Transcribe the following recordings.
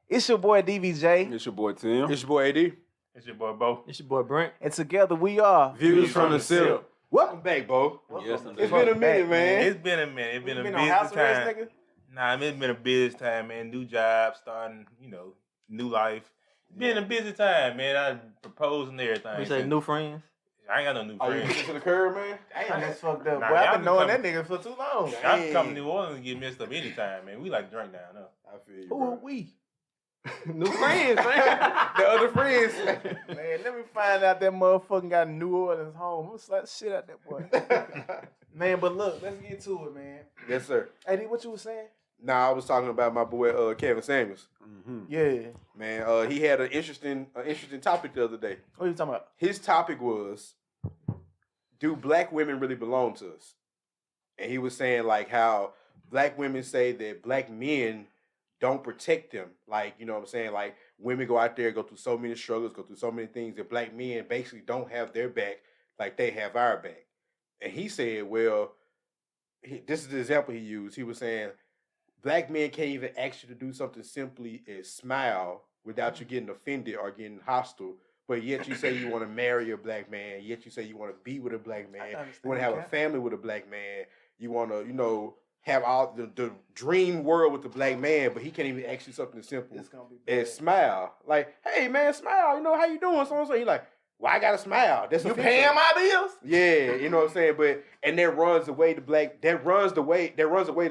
It's your boy DVJ. It's your boy Tim. It's your boy AD. It's your boy Bo. It's your boy Brent. And together we are Views from the Sip. Welcome back, Bo. Yes, It's been a minute, man. It's been a minute. It's been a on busy house arrest, time. nigga? Nah, it's been a busy time, man. New job, starting, new life. It's been a busy time, man. I proposed and everything. We say new friends. I ain't got no new Are you friends. pushing to the curb, man? Damn, that's fucked up. Nah, Boy, I've y'all been can knowing come- that nigga for too long. I can come to New Orleans and get messed up anytime, man. We like to drink down there. I feel you, Who bro. are we? New friends, man. The other friends. Man, let me find out that motherfucking got a New Orleans home. I'm gonna slap the shit out that boy. Man, but look, let's get to it, man. Yes, sir. Hey, D, what you was saying? Nah, I was talking about my boy Kevin Samuels. Mm-hmm. Yeah. Man, he had an interesting topic the other day. What are you talking about? His topic was, do black women really belong to us? And he was saying like how black women say that black men don't protect them. Like, you know what I'm saying? Like women go out there, go through so many struggles, go through so many things that black men basically don't have their back like they have our back. And he said, well, this is the example he used. He was saying, black men can't even ask you to do something simply as smile without you getting offended or getting hostile. But yet you say you want to marry a black man. Yet you say you want to be with a black man. You want to have a family with a black man. You want to, have all the dream world with the black man. But he can't even ask you something as simple It's gonna be bad. as smile. Like, hey man, smile. How you doing? So and so. He like, well, I gotta smile. That's You offensive. paying my bills? Yeah, you know what I'm saying. But and that runs away the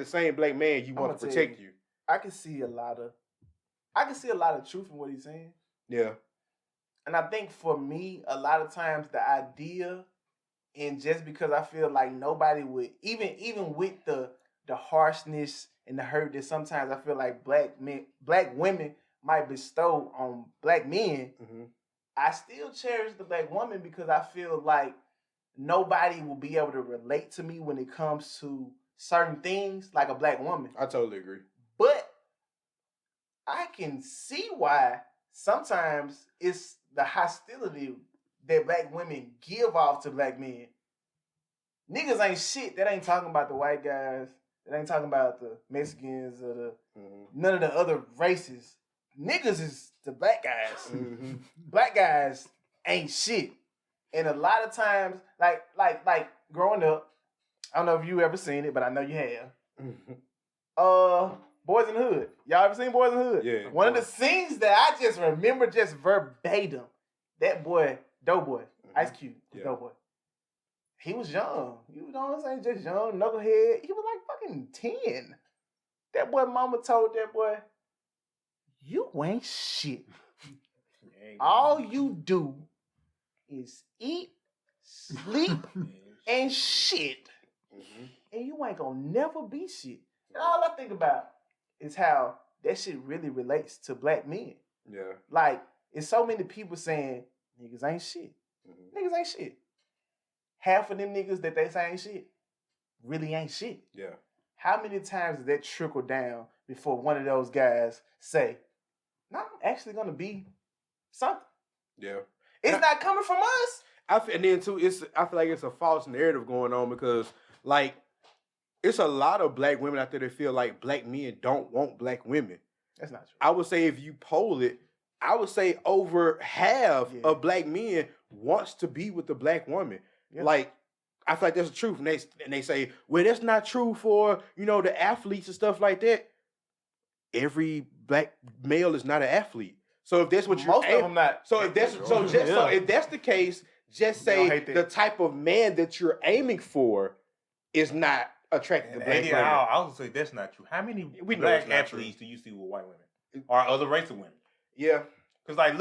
same black man you want I'ma to tell protect you. I can see a lot of truth in what he's saying. Yeah. And I think for me, a lot of times the idea, and just because I feel like nobody would, even with the harshness and the hurt that sometimes I feel like black women might bestow on black men, Mm-hmm. I still cherish the black woman because I feel like nobody will be able to relate to me when it comes to certain things like a black woman. I totally agree. But I can see why sometimes it's the hostility that black women give off to black men. Niggas ain't shit. That ain't talking about the white guys. That ain't talking about the Mexicans or none of the other races. Niggas is the black guys. Mm-hmm. Black guys ain't shit. And a lot of times, like growing up, I don't know if you ever seen it, but I know you have. Boys in the Hood. Y'all ever seen Boys in the Hood? Yeah. One of the scenes that I just remember just verbatim, that boy, Doughboy, Ice Cube, Yeah. Doughboy. He was young. You know what I'm saying? Just young, knucklehead. He was like fucking 10. That boy mama told that boy, you ain't shit. All you do is eat, sleep, and shit. Mm-hmm. And you ain't gonna never be shit. And all I think about is how that shit really relates to black men. Yeah. Like, it's so many people saying, niggas ain't shit. Mm-hmm. Niggas ain't shit. Half of them niggas that they say ain't shit really ain't shit. Yeah. How many times does that trickle down before one of those guys say, no, I'm actually gonna be something? Yeah. It's not coming from us. And then too, I feel like it's a false narrative going on because like it's a lot of black women out there that feel like black men don't want black women. That's not true. I would say if you poll it, I would say over half of black men wants to be with the black woman. Yeah. Like, I feel like that's the truth. And they say, well, that's not true for, the athletes and stuff like that. Every black male is not an athlete. So if that's what you're Most of them not. So if that's the case, just They don't say hate that. the type of man that you're aiming for is not attracted to black And women. I would say that's not true. How many We know black it's not athletes do you see with white women or other race of women? Yeah. Because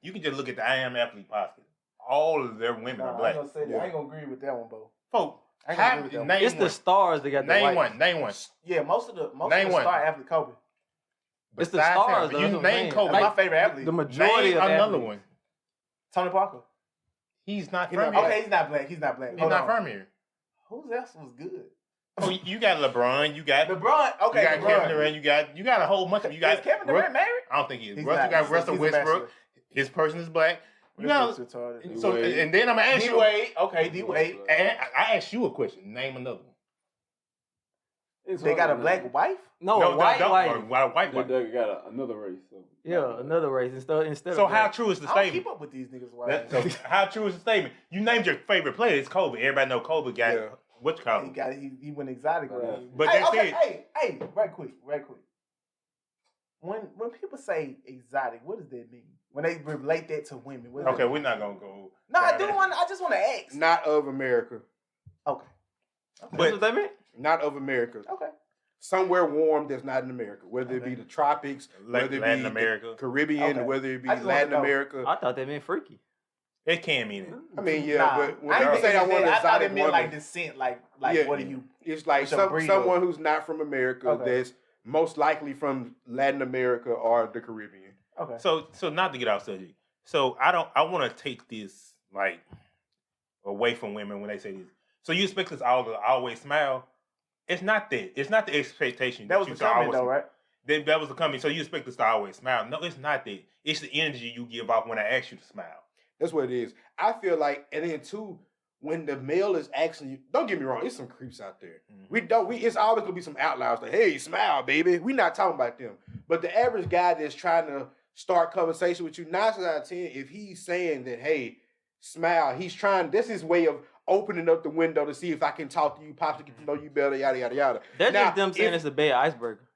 you can just look at the I Am Athlete podcast. All of their women are I black. ain't gonna say that. I ain't gonna agree with that one, Bo. Folk, I ain't gonna agree with that one. name It's the one. stars that got the Name white. one. Name one. Yeah, most of the Name one. star athlete Kobe. It's the Besides stars, him, though, you that's what I'm name saying. Kobe. That's my favorite athlete. The majority Name of another athletes. one. Tony Parker. He's not He's from not here. Okay, he's not black. He's not black. He's Hold not on. from here. Who else was good? Oh, you got LeBron. You got LeBron. Okay, You got LeBron. Kevin Durant. You got a whole bunch of. You got Is Kevin Durant married? I don't think he is. He's Russell, not. you got He's Russell a Westbrook. bachelor. His person is black. You got Westbrook's retarded. so, D-Wade. and then I'm gonna ask D you. Wade. Okay, D Wade. And I asked you a question. Name another one. They got a black wife? No, No, a white don't- wife. white wife. They got another race. So. Yeah, another race instead So of how black. true is the I don't statement? keep up with these niggas' That- wives. so how true is the statement? You named your favorite player. It's Kobe. Everybody know Kobe got Yeah. what you call He him. got he went exotic with it. But hey, that's okay, it. hey, right quick. When people say exotic, what does that mean? When they relate that to women, what does Okay, that we're mean? not gonna go. No, I down do that. want. I just want to ask. Not of America. Okay. That's what they meant? Not of America. Okay. Somewhere warm that's not in America, whether it be the tropics, Like whether it Latin be America. the Caribbean, Okay. whether it be I just wanna Latin know. America. I thought they meant freaky. It can mean it. I mean, yeah, Nah, but when I people ain't say I think want an I thought exotic it meant woman, like descent, like Yeah. what are you? it's like what's your breed someone of? who's not from America Okay. that's most likely from Latin America or the Caribbean. Okay. So not to get off subject. So I want to take this like away from women when they say this. So you expect us all to always smile? It's not that. It's not the expectation. That was you the should comment always- though, right? That was the comment. So you expect us to always smile? No, it's not that. It's the energy you give off when I ask you to smile. That's what it is. I feel like, and then too, when the male is asking you, don't get me wrong, it's some creeps out there. It's always gonna be some outliers like, hey, smile, baby. We not talking about them. But the average guy that's trying to start conversation with you, 9 times out of 10, if he's saying that, hey, smile, this is his way of opening up the window to see if I can talk to you, possibly get to know you better, yada, yada, yada. That's Now, just them saying if- it's a bad icebreaker.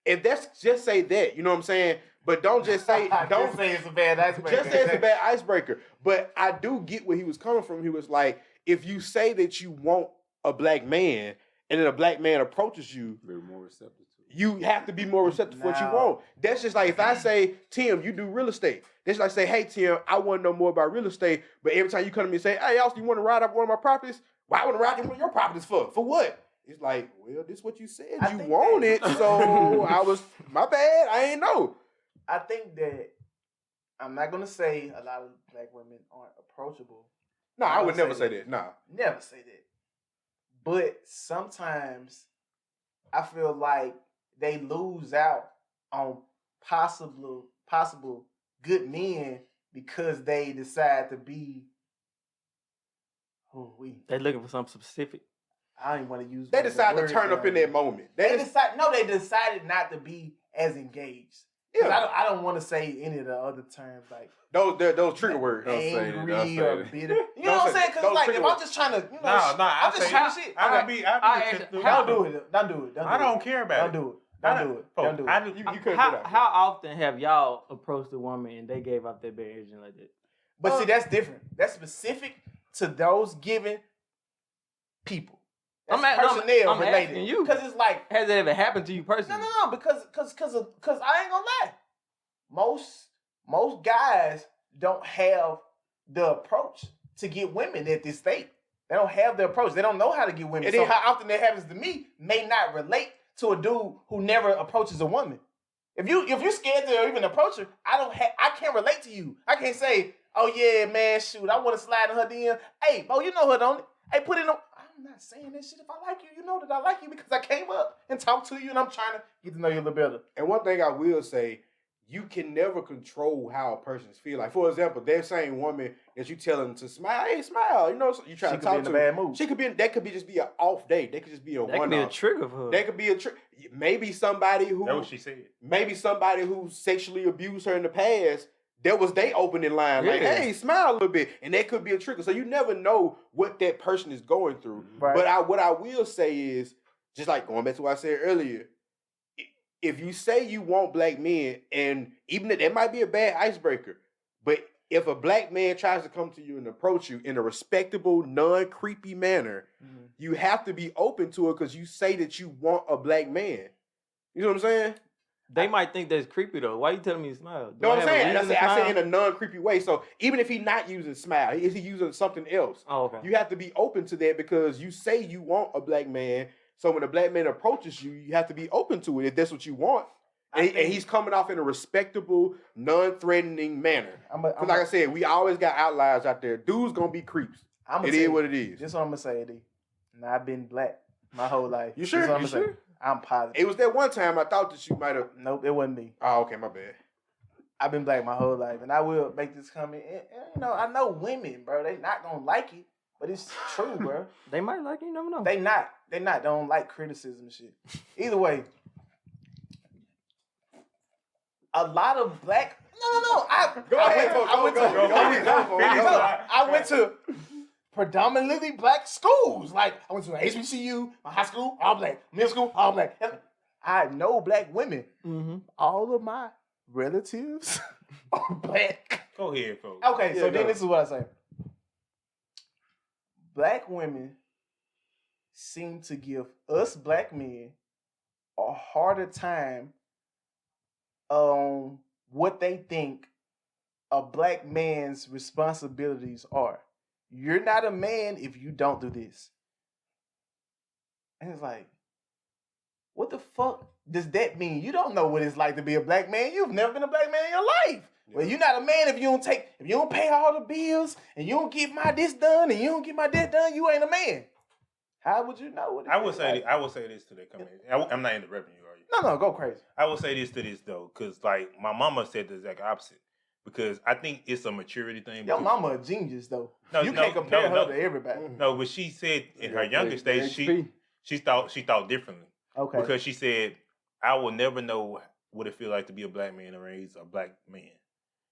If that's just say that, you know what I'm saying? But don't just say, don't Don't say it's a bad icebreaker. just say it's a bad icebreaker. But I do get where he was coming from. He was like, if you say that you want a black man and then a black man approaches you, They're more receptive to it. you have to be more receptive to what you No. want. That's just like if I say, Tim, you do real estate. That's like say, hey Tim, I want to know more about real estate. But every time you come to me and say, hey Austin, you want to ride up one of my properties? Why would I ride one of your properties for? For what? It's like, well, this is what you said. I You think want that- it, so I was my bad. I ain't know. I think that I'm not gonna say a lot of black women aren't approachable. No, I I would don't never say say that. Nah. Never say that. But sometimes I feel like they lose out on possible good men because they decide to be They looking for something specific. I don't even want to use They the decide to word turn up in that that moment. They decided not to be as engaged. 'Cause Yeah. I don't want to say any of the other terms like Those trigger words. Don't say that, don't angry say or that. bitter. You know Don't what I'm say saying? that. Because Those like trigger if I'm words. just trying to, Nah, I'm just I shooting shit. I be Don't do it. Don't do it. I don't care about Don't it. do it. Don't do it. Don't do it. I do. You cut that How, out. how often have y'all approached a woman and they gave up their bad energy like that? But see, that's different. That's specific to those given people. That's personnel I'm related. asking you. Because it's like, Has it ever happened to you personally? no, because I ain't gonna lie. Most guys don't have the approach to get women at this state. They don't have the approach. They don't know how to get women. And So then- how often that happens to me may not relate to a dude who never approaches a woman. If you scared to even approach her, I can't relate to you. I can't say, oh yeah, man, shoot, I want to slide in her DM. Hey, bro, you know her, don't it? Hey, put it on. I'm not saying that shit. If I like you, you know that I like you because I came up and talked to you and I'm trying to get to know you a little better. And one thing I will say, you can never control how a person's feel. Like, for example, that same woman that you tell them to smile, hey, smile. You know, so you try She to could talk be in to a her. bad mood. That could be just be an off day. That could just be a That could one be a off. trigger for her. That could be a trick. Maybe somebody That's what who she said. sexually abused her in the past. That was they opening line, like, Yeah. hey, smile a little bit. And that could be a trigger. So you never know what that person is going through. Right. But what I will say is, just like going back to what I said earlier, if you say you want black men, and even that might be a bad icebreaker, but if a black man tries to come to you and approach you in a respectable, non-creepy manner, you have to be open to it because you say that you want a black man. You know what I'm saying? They might think that's creepy though. Why you telling me to smile? Do You know what I'm I have a saying? reason to I say smile? in a non-creepy way. So even if he's not using smile, is he using something else? Oh, okay. You have to be open to that because you say you want a black man. So when a black man approaches you, you have to be open to it if that's what you want. And he's coming off in a respectable, non-threatening manner. Because like I said, we always got outliers out there. Dudes gonna be creeps. It is what it is. This is what I'm gonna say, D. Now I've been black my whole life. You sure? This is what You I'm gonna say. sure? I'm positive. It was that one time I thought that you might have. Nope, it wasn't me. Oh, okay, my bad. I've been black my whole life, and I will make this comment. And, you know, I know women, bro. They not gonna like it. But it's true, bro. They might like you never know. They not. They don't like criticism and shit. Either way, a lot of black. No. I went to predominantly black schools. Like I went to HBCU, my high school, all black, middle school, all black. And I know black women. Mm-hmm. All of my relatives are black. Go ahead, folks. Okay, so Yeah, then no. this is what I say. Black women seem to give us black men a harder time on what they think a black man's responsibilities are. You're not a man if you don't do this. And it's like, what the fuck does that mean? You don't know what it's like to be a black man. You've never been a black man in your life. Well, you're not a man if you don't pay all the bills and you don't get my this done and you don't get my that done. You ain't a man. How would you know what it I would is say like? I would say this to that comment. I'm not interrupting you, are you? No, go crazy. I will say this to this though, because like my mama said the exact opposite. Because I think it's a maturity thing. Your because- mama a genius though. No, you no, can't compare no, her to everybody. No, but she said in her younger stage she thought differently. Okay. Because she said, I will never know what it feel like to be a black man and raise a black man.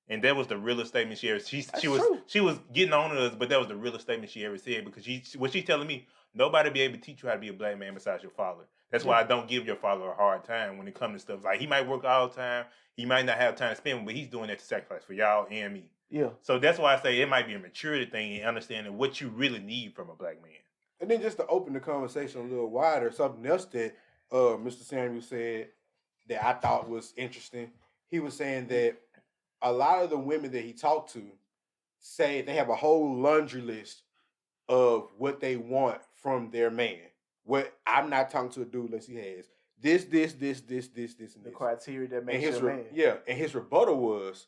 And that was the realest statement she ever. She was true. she was getting on us, but that was the realest statement she ever said because what she's telling me, nobody be able to teach you how to be a black man besides your father. That's why I don't give your father a hard time when it comes to stuff like he might work all the time, he might not have time to spend, but he's doing that to sacrifice for y'all and me. Yeah. So that's why I say it might be a maturity thing and understanding what you really need from a black man. And then just to open the conversation a little wider, something else that Mr. Samuel said that I thought was interesting. He was saying that a lot of the women that he talked to say they have a whole laundry list of what they want from their man. What I'm not talking to a dude unless he has this, and The this. criteria that And makes his you a man. and his rebuttal was,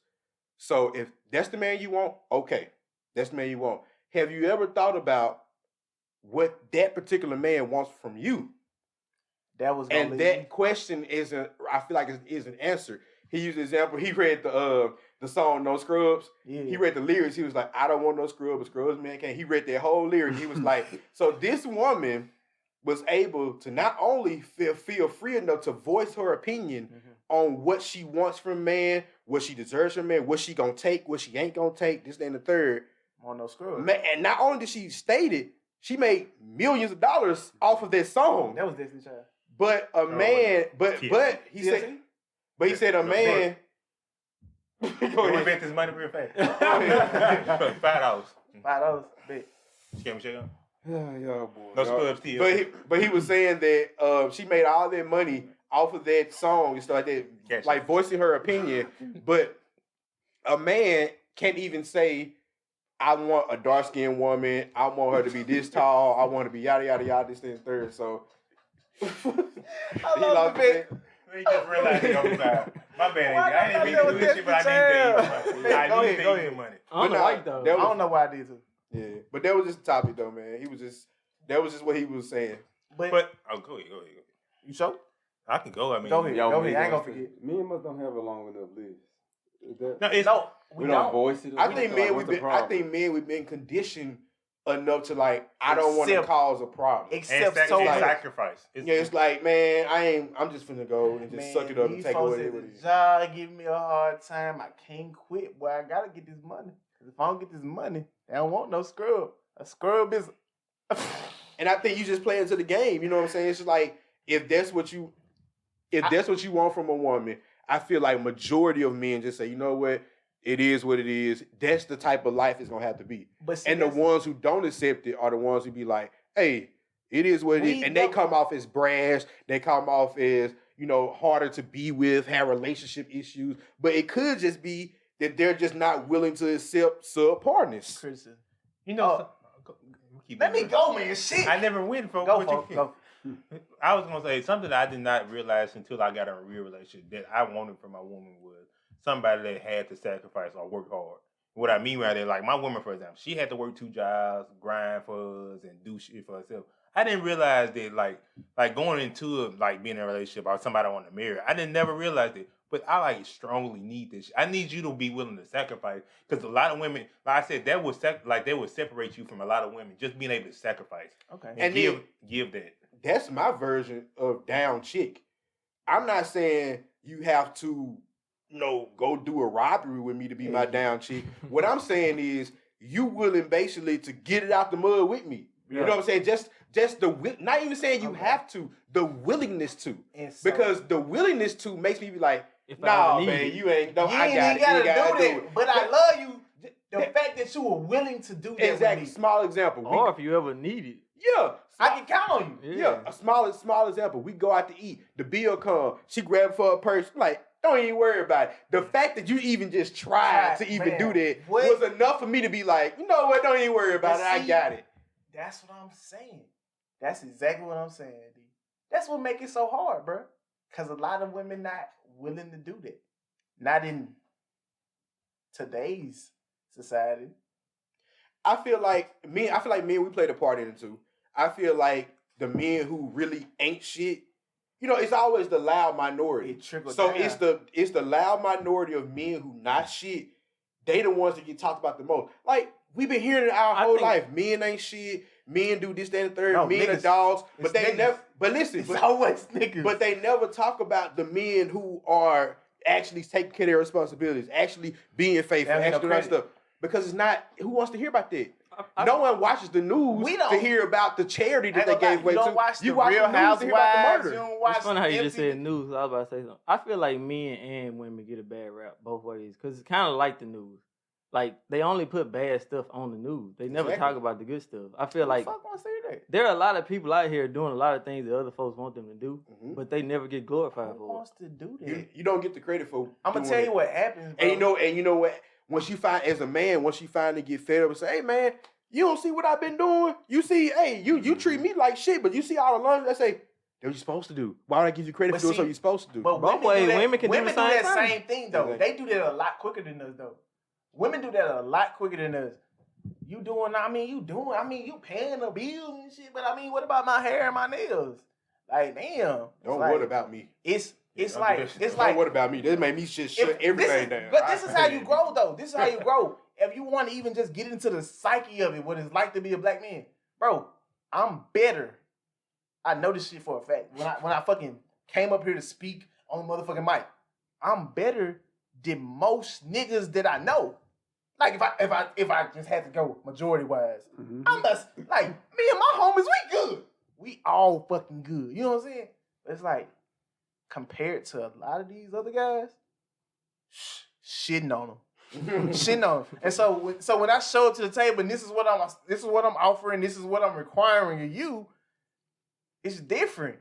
so if that's the man you want, okay, that's the man you want. Have you ever thought about what that particular man wants from you? That was gonna And lead that me. question isn't. I feel like it is an answer. He used an example. He read the song "No Scrubs." Yeah. He read the lyrics. He was like, "I don't want no scrub, but scrubs man can't." He read that whole lyric. He was like, so this woman was able to not only feel free enough to voice her opinion on what she wants from man, what she deserves from man, what she gonna take, what she ain't gonna take, this, that, and the third. On no screw. And not only did she state it, she made millions of dollars off of that song. That was Destiny Child. But a man, but he said, but he said a man. Go Can we ahead. bet this money real fast? $5. $5. Bet. Can we check out? Yeah, boy. No scrubs still. But he was saying that she made all that money off of that song and stuff like that, Gotcha. like voicing her opinion. But a man can't even say, I want a dark skinned woman. I want her to be this tall. I want her to be yada yada yada this and third. So he lost the bet. He just realized he on time. My bad. Why I not didn't that mean to was do this shit, but I need to eat money. I Go need ahead, to go eat ahead. money. I don't But like though. that I was- don't know why I did too. Yeah, but that was just the topic though, man. That was just what he was saying. But oh, go ahead. You sure? I can go. I mean, Go ahead. Y'all Go may ahead. I ain't want gonna to- forget. Me and us don't have a long enough list. Is that, No, it's No, we don't voice it. I think Like, men what's the problem? we've been conditioned enough to like I don't want to Accept- cause a problem. and Except so like- sacrifice. Yeah, it's like, man, I'm just finna go and just suck it up and these take folks away at what the it is. job give me a hard time. I can't quit, boy. I gotta get this money. 'Cause if I don't get this money, they don't want no scrub. A scrub is. And I think you just play into the game. You know what I'm saying? It's just like if that's what you want from a woman, I feel like majority of men just say, you know what, it is what it is. That's the type of life it's gonna have to be. But see, And the that's- ones who don't accept it are the ones who be like, hey, it is what it is. We And they don't- come off as brash. They come off as, harder to be with, have relationship issues. But it could just be that they're just not willing to accept subpartness. criticism. You know. Let me go, man. Shit. I never went for Go, what folks. you Go. I was gonna say something that I did not realize until I got in a real relationship that I wanted from my woman was somebody that had to sacrifice or work hard. What I mean by that, like my woman, for example, she had to work 2 jobs, grind for us, and do shit for herself. I didn't realize that, like going into like being in a relationship or somebody I want to marry. I didn't never realize that But I like strongly need this. I need you to be willing to sacrifice because a lot of women, like I said, that would they would separate you from a lot of women just being able to sacrifice Okay. and And give that. That's my version of down chick. I'm not saying you have to, go do a robbery with me to be my down chick. What I'm saying is you willing basically to get it out the mud with me. You know what I'm saying? Just not even saying you have to, the willingness to. And so, Because the willingness to makes me be like, If I nah, ever need man, it. you ain't, no, you I ain't got even it. You gotta ain't gotta do that. But I love you. The fact that you were willing to do that Exactly. with me, Small example. Or if you ever need it. Yeah. I can count on you. Yeah, a small example. We go out to eat. The bill come. She grab for her purse. Like, don't even worry about it. The fact that you even just tried to even do that was enough for me to be like, you know what? Don't even worry about it. I got it. That's what I'm saying. That's exactly what I'm saying, D. That's what make it so hard, bro. Because a lot of women not willing to do that. Not in today's society. I feel like men, we played a part in it too. I feel like the men who really ain't shit, it's always the loud minority. It trickles So down. it's the loud minority of men who not shit. They the ones that get talked about the most. Like we've been hearing it our whole life. Men ain't shit. Men do this, that, and the third. No, men are niggas. dogs. But It's they niggas. never. But listen. It's always niggas. But they never talk about the men who are actually taking care of their responsibilities, actually being faithful, They have no actually doing that credit. stuff. Because it's not. Who wants to hear about that? I- No one watches the news We to don't- hear about the charity that Ain't they gonna lie, gave away you to. don't watch You the watch Real the news to hear about the Housewives. You murder. don't watch It's funny how you just MTV. said news. I was about to say something. I feel like men and women get a bad rap both ways because it's kind of like the news. Like they only put bad stuff on the news. They never Exactly. talk about the good stuff. I feel Who the like fuck wants to hear that? there are a lot of people out here doing a lot of things that other folks want them to do, Mhm. but they never get glorified Who for it. wants to do that? You don't get the credit for. I'm gonna doing tell it. you what happens, bro. And you know what? Once you find as a man, once you finally get fed up and say, "Hey man, you don't see what I've been doing. You see, hey, you treat me like shit, but you see all the lunch." They say, "That's what you're supposed to do. Why would I give you credit But for doing see, something you're supposed to do?" But Both women ways, do that. women can do the same that thing. same thing though. Exactly. They do that a lot quicker than us though. Women do that a lot quicker than us. You paying the bills and shit, but what about my hair and my nails? Like, damn. Don't worry about me. It's don't like do that shit. it's Don't like worry about me. This made me just shut everything down. But this is how you grow though. This is how you grow. If you want to even just get into the psyche of it, what it's like to be a black man, bro, I'm better. I know this shit for a fact. When I fucking came up here to speak on the motherfucking mic, I'm better than most niggas that I know. Like if I just had to go majority wise, I'm just like me and my homies, we good. We all fucking good. You know what I'm saying? But it's like compared to a lot of these other guys, shitting on them. Shitting on them. And so when I show up to the table and this is what I'm offering, this is what I'm requiring of you, it's different.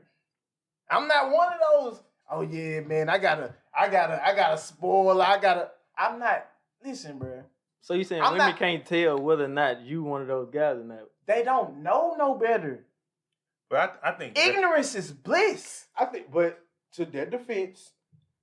I'm not one of those, oh yeah, man, I gotta spoil, I'm not, listen, bro. So you saying I'm women not- can't tell whether or not you one of those guys or not? They don't know no better. But I think that- Ignorance is bliss. I think, but to their defense,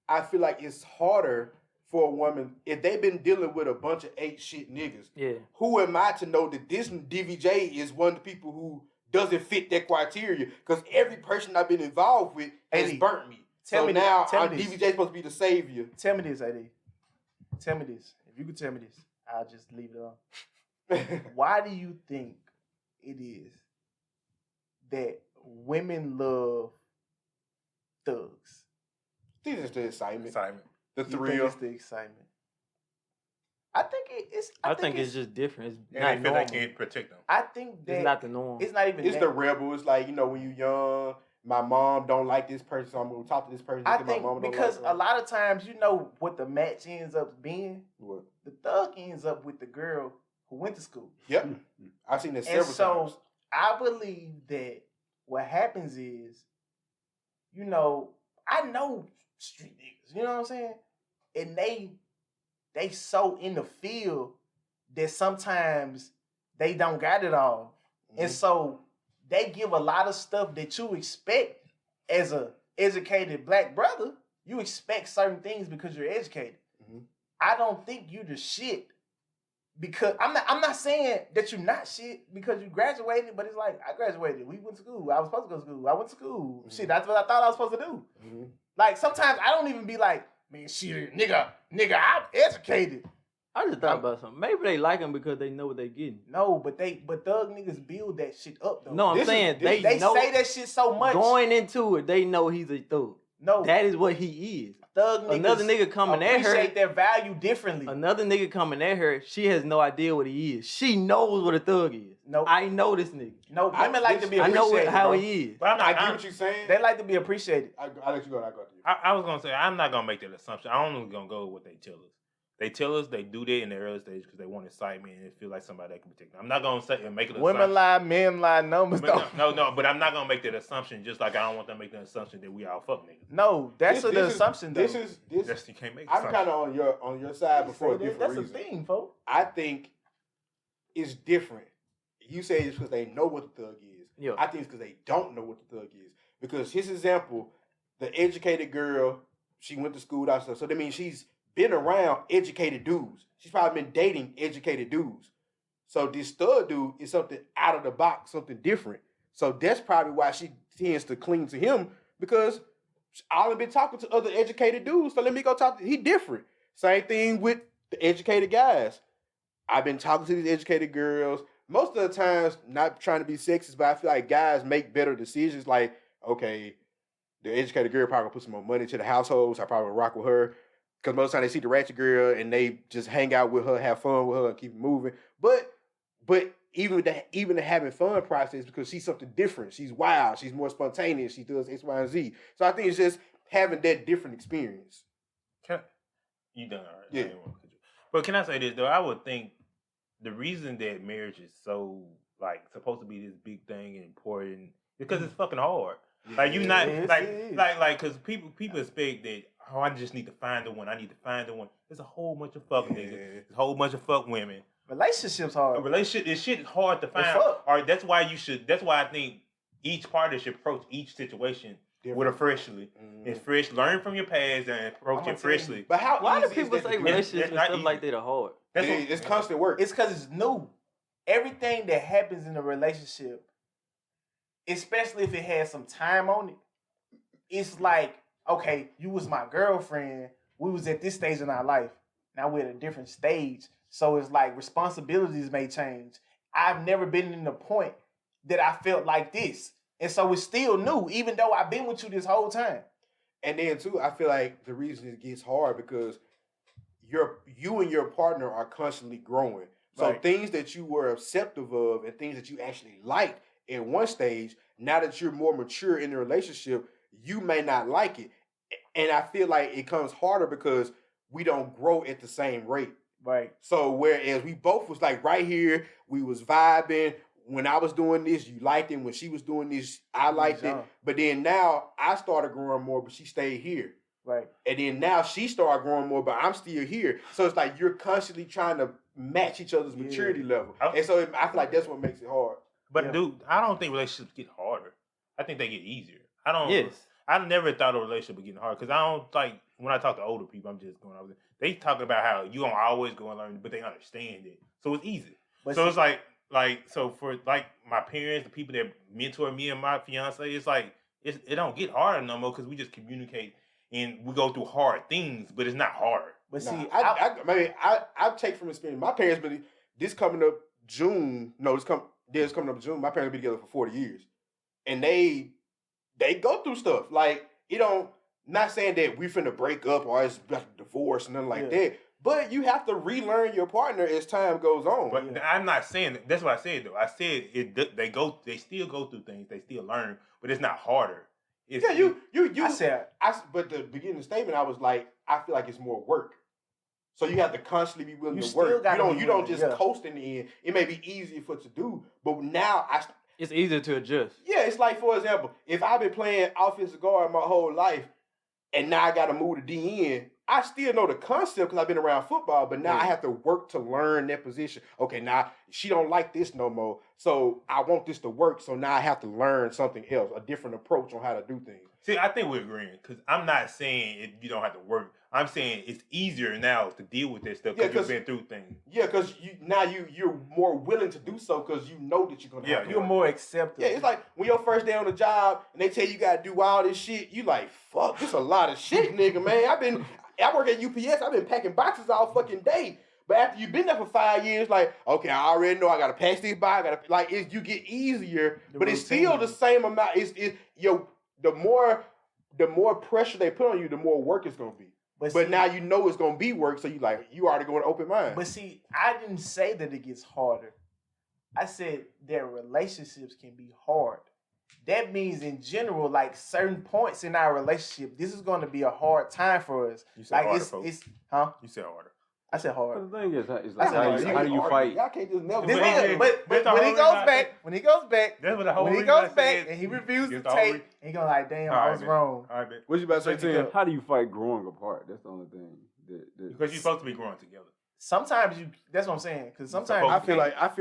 I feel like it's harder for a woman if they've been dealing with a bunch of ain't shit niggas. Yeah. Who am I to know that this DVJ is one of the people who doesn't fit that criteria? Because every person I've been involved with has Eddie, burnt me. tell So me now this, tell me this. DVJ supposed to be the savior. Tell me this, AD. Tell me this. If you could tell me this, I'll just leave it alone. Why do you think it is that women love thugs? This is the excitement, Simon. the You think thrill. it's the excitement? I think it's. I think it's just different. It's And not they feel normal. they can't protect them. I think that It's not the norm. It's not even. It's that. the rebel. It's like, when you young, my mom don't like this person, so I'm gonna talk to this person. I my think mom don't because like a lot of times, what the match ends up being. What? The thug ends up with the girl who went to school. Yep, I've seen that And several so times. I believe that what happens is, I know street niggas, you know what I'm saying? And they so in the field that sometimes they don't got it all. And so they give a lot of stuff that you expect as a educated black brother. You expect certain things because you're educated. Mhm. I don't think you the shit because I'm not saying that you're not shit because you graduated, but it's like I graduated. We went to school. I was supposed to go to school. I went to school. Mhm. Shit, that's what I thought I was supposed to do. Mhm. Like sometimes I don't even be like, man, shit, nigga, I'm educated. I just thought about something. Maybe they like him because they know what they getting. No, but thug niggas build that shit up though. No, I'm saying they know, say that shit so much. Going into it, they know he's a thug. No, that is what he is. Thug niggas Another nigga coming at her, appreciate their value differently. Another nigga coming at her, she has no idea what he is. She knows what a thug is. No, I know this nigga. No, women like to be I appreciated. know how bro. he is. But I get what you're saying. They like to be appreciated. I let you go. I got you. I was gonna say I'm not gonna make that assumption. I'm only gonna go with what they tell us. They tell us they do that in the early stage because they want excitement and feel like somebody that can protect them. I'm not gonna say and make it. Women lie, men lie, numbers don't. No. But I'm not gonna make that assumption. Just like I don't want them to make the assumption that we all fuck niggas. No, that's the assumption. Though. This you can't make. I'm kind of on your side before a different that's reason. That's a thing, folks. I think it's different. You say it's because they know what the thug is. Yeah. I think it's because they don't know what the thug is. Because his example, the educated girl, she went to school, that stuff. So that means she's been around educated dudes. She's probably been dating educated dudes. So this thug dude is something out of the box, something different. So that's probably why she tends to cling to him, because I've been talking to other educated dudes. So let me go talk to he different. Same thing with the educated guys. I've been talking to these educated girls. Most of the times, not trying to be sexist, but I feel like guys make better decisions. Like, okay, the educated girl probably put some more money to the household, so I probably rock with her. Because most of the time they see the ratchet girl and they just hang out with her, have fun with her, and keep it moving. But even the having fun process, because she's something different. She's wild. She's more spontaneous. She does X, Y, and Z. So I think it's just having that different experience. You done all right? Yeah. But can I say this though? I would think the reason that marriage is so like supposed to be this big thing and important because it's fucking hard. Like you not like because people expect that. Oh, I just need to find the one. I need to find the one. There's a whole bunch of fuck niggas. There's a whole bunch of fuck women. Relationships hard. A relationship, this shit is hard to find. Or that's why I think each party should approach each situation with a freshly. It's fresh. Learn from your past and approach it freshly. But why do people say relationships and stuff like that are hard? It's constant work. It's because it's new. Everything that happens in a relationship, especially if it has some time on it, it's like, okay, you was my girlfriend. We was at this stage in our life. Now we're at a different stage. So it's like responsibilities may change. I've never been in a point that I felt like this. And so it's still new, even though I've been with you this whole time. And then too, I feel like the reason it gets hard because you and your partner are constantly growing. So things that you were acceptive of and things that you actually liked at one stage, now that you're more mature in the relationship, you may not like it. And I feel like it comes harder because we don't grow at the same rate. Right. So whereas we both was like right here, we was vibing. When I was doing this, you liked it. When she was doing this, I liked it. But then now I started growing more, but she stayed here. Right. And then now she started growing more, but I'm still here. So it's like you're constantly trying to match each other's maturity level. And so I feel like that's what makes it hard. But dude, I don't think relationships get harder. I think they get easier. Yes. I never thought a relationship would get hard because I don't like when I talk to older people. I'm just going over there. They talk about how you don't always go and learn, but they understand it, so it's easy. But so it's like so for like my parents, the people that mentor me and my fiance, it's like it don't get harder no more because we just communicate and we go through hard things, but it's not hard. But see, I take from experience. My parents been this coming up June. No, this coming up June. My parents been together for 40 years, and they go through stuff like it don't. Not saying that we finna break up or it's about to divorce and nothing like that. But you have to relearn your partner as time goes on. But I'm not saying that. That's what I said though. I said they still go through things. They still learn, but it's not harder. It's, But the beginning statement, I was like, I feel like it's more work. So you have to constantly be willing to work. You don't just coast in the end. It may be easier for it to do, but now it's easier to adjust. Yeah, it's like, for example, if I've been playing offensive guard my whole life, and now I got to move to DN, I still know the concept because I've been around football, but now I have to work to learn that position. Okay, now she don't like this no more, so I want this to work, so now I have to learn something else, a different approach on how to do things. See, I think we're agreeing because I'm not saying you don't have to work. I'm saying it's easier now to deal with this stuff because you've been through things. Yeah, because you're more willing to do so because you know that you're going to have to you're work. more accepting. Yeah, it's like when your first day on the job and they tell you got to do all this shit, you like, fuck, this a lot of shit, nigga, man. I work at UPS. I've been packing boxes all fucking day. But after you've been there for 5 years, like, okay, I already know I gotta pass these by. You get easier, but it's still the same amount. The more pressure they put on you, the more work it's gonna be. But now you know it's gonna be work, so you already going open mind. But see, I didn't say that it gets harder. I said their relationships can be hard. That means in general, like certain points in our relationship, this is going to be a hard time for us. You said Like harder, folks. You said harder. I said hard. But the thing is, How do you fight? Y'all can't just never. This But nigga, but that's the when he whole goes reason back, That's what the whole when he reason I goes back said- and he reviews the That's the whole tape, and he gonna like, damn, All I right, was man. wrong. All right, man. What you about to say, Check it Tim? out. How do you fight growing apart? That's the only thing. Because you're supposed to be growing together. Sometimes you. That's what I'm saying. Because sometimes I feel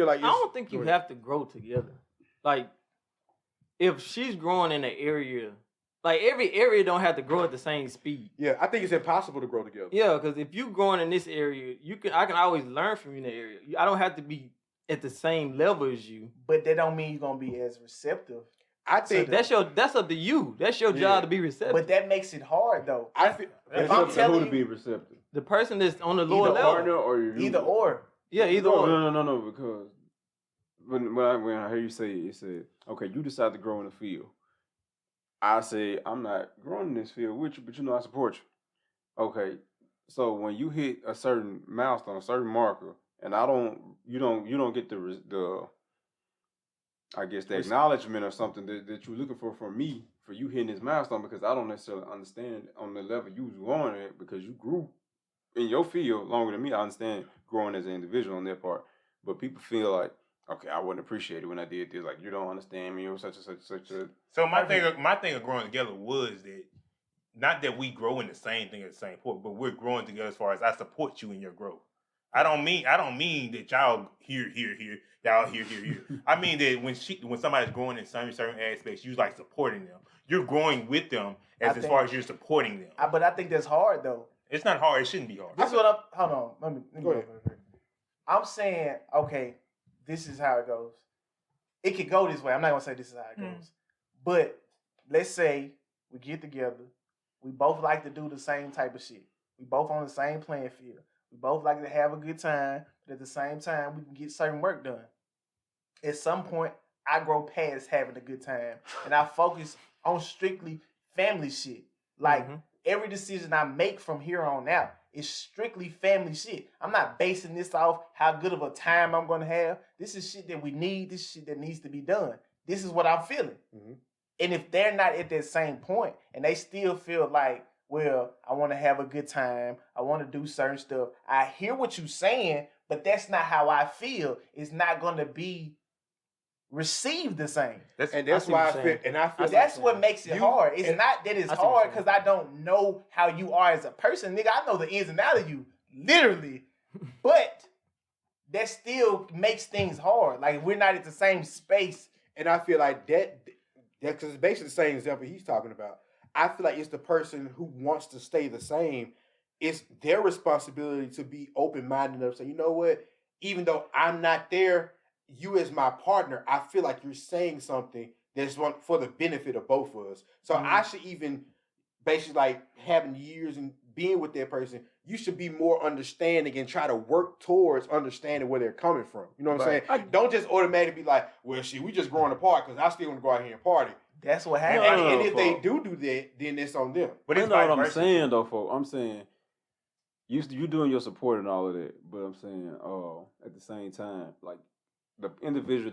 like I don't think you go ahead. have to grow together. Like, if she's growing in an area, like every area don't have to grow at the same speed. Yeah, I think it's impossible to grow together. Yeah, because if you growing in this area, I can always learn from you in the area. I don't have to be at the same level as you. but that don't mean you're gonna be as receptive. I think That's up to you. That's your Yeah. job to be receptive. But that makes it hard though. I feel. If It's I'm up to telling who to be you, receptive. the person that's on the lower Either level. Partner or you? either or. Yeah, either or. No, because when I hear you say it said, okay, you decide to grow in the field. I say, I'm not growing in this field with you, but I support you. Okay, so when you hit a certain milestone, a certain marker, and you don't get the I guess the acknowledgement or something that you're looking for from me for you hitting this milestone, because I don't necessarily understand on the level you was growing at, because you grew in your field longer than me. I understand growing as an individual on their part, but people feel like, okay, I wasn't appreciated when I did this. Like, you don't understand me or such and such a. So my thing of growing together was that not that we grow in the same thing at the same point, but we're growing together as far as I support you in your growth. I don't mean that y'all here, y'all here. I mean that when somebody's growing in certain aspects, you like supporting them. You're growing with them as far as you're supporting them. But I think that's hard though. It's not hard. It shouldn't be hard. This is what I'm. Hold on. Let me Go ahead. I'm saying, okay, this is how it goes. It could go this way. I'm not gonna say this is how it goes. But let's say we get together. We both like to do the same type of shit. We both on the same playing field. We both like to have a good time, but at the same time, we can get certain work done. At some point, I grow past having a good time, and I focus on strictly family shit. Like, every decision I make from here on out is strictly family shit. I'm not basing this off how good of a time I'm going to have. This is shit that we need. This is shit that needs to be done. This is what I'm feeling. Mhm. And if they're not at that same point and they still feel like, well, I want to have a good time, I want to do certain stuff, I hear what you're saying, but that's not how I feel. It's not going to be received the same. That's why I feel. And I feel That's what makes it hard. It's not that it's I see what hard you're saying. because I don't know how you are as a person, nigga. I know the ins and outs of you, literally. But that still makes things hard. Like, we're not at the same space. And I feel like that because it's basically the same example he's talking about. I feel like it's the person who wants to stay the same. It's their responsibility to be open-minded enough. So, you know what? Even though I'm not there, you as my partner, I feel like you're saying something that's for the benefit of both of us. So I should even basically, like, having years and being with that person, you should be more understanding and try to work towards understanding where they're coming from. You know what I'm saying? Don't just automatically be like, well, shit, we just growing apart because I still want to go out here and party. That's what And, happens. and if they do that, then it's on them. But I it's know what vice I'm versa. saying though, folks. I'm saying you doing your support and all of that, but I'm saying at the same time, like the individual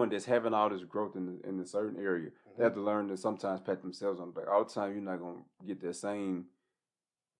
that's having all this growth in a certain area, they have to learn to sometimes pat themselves on the back. All the time, you're not gonna get that same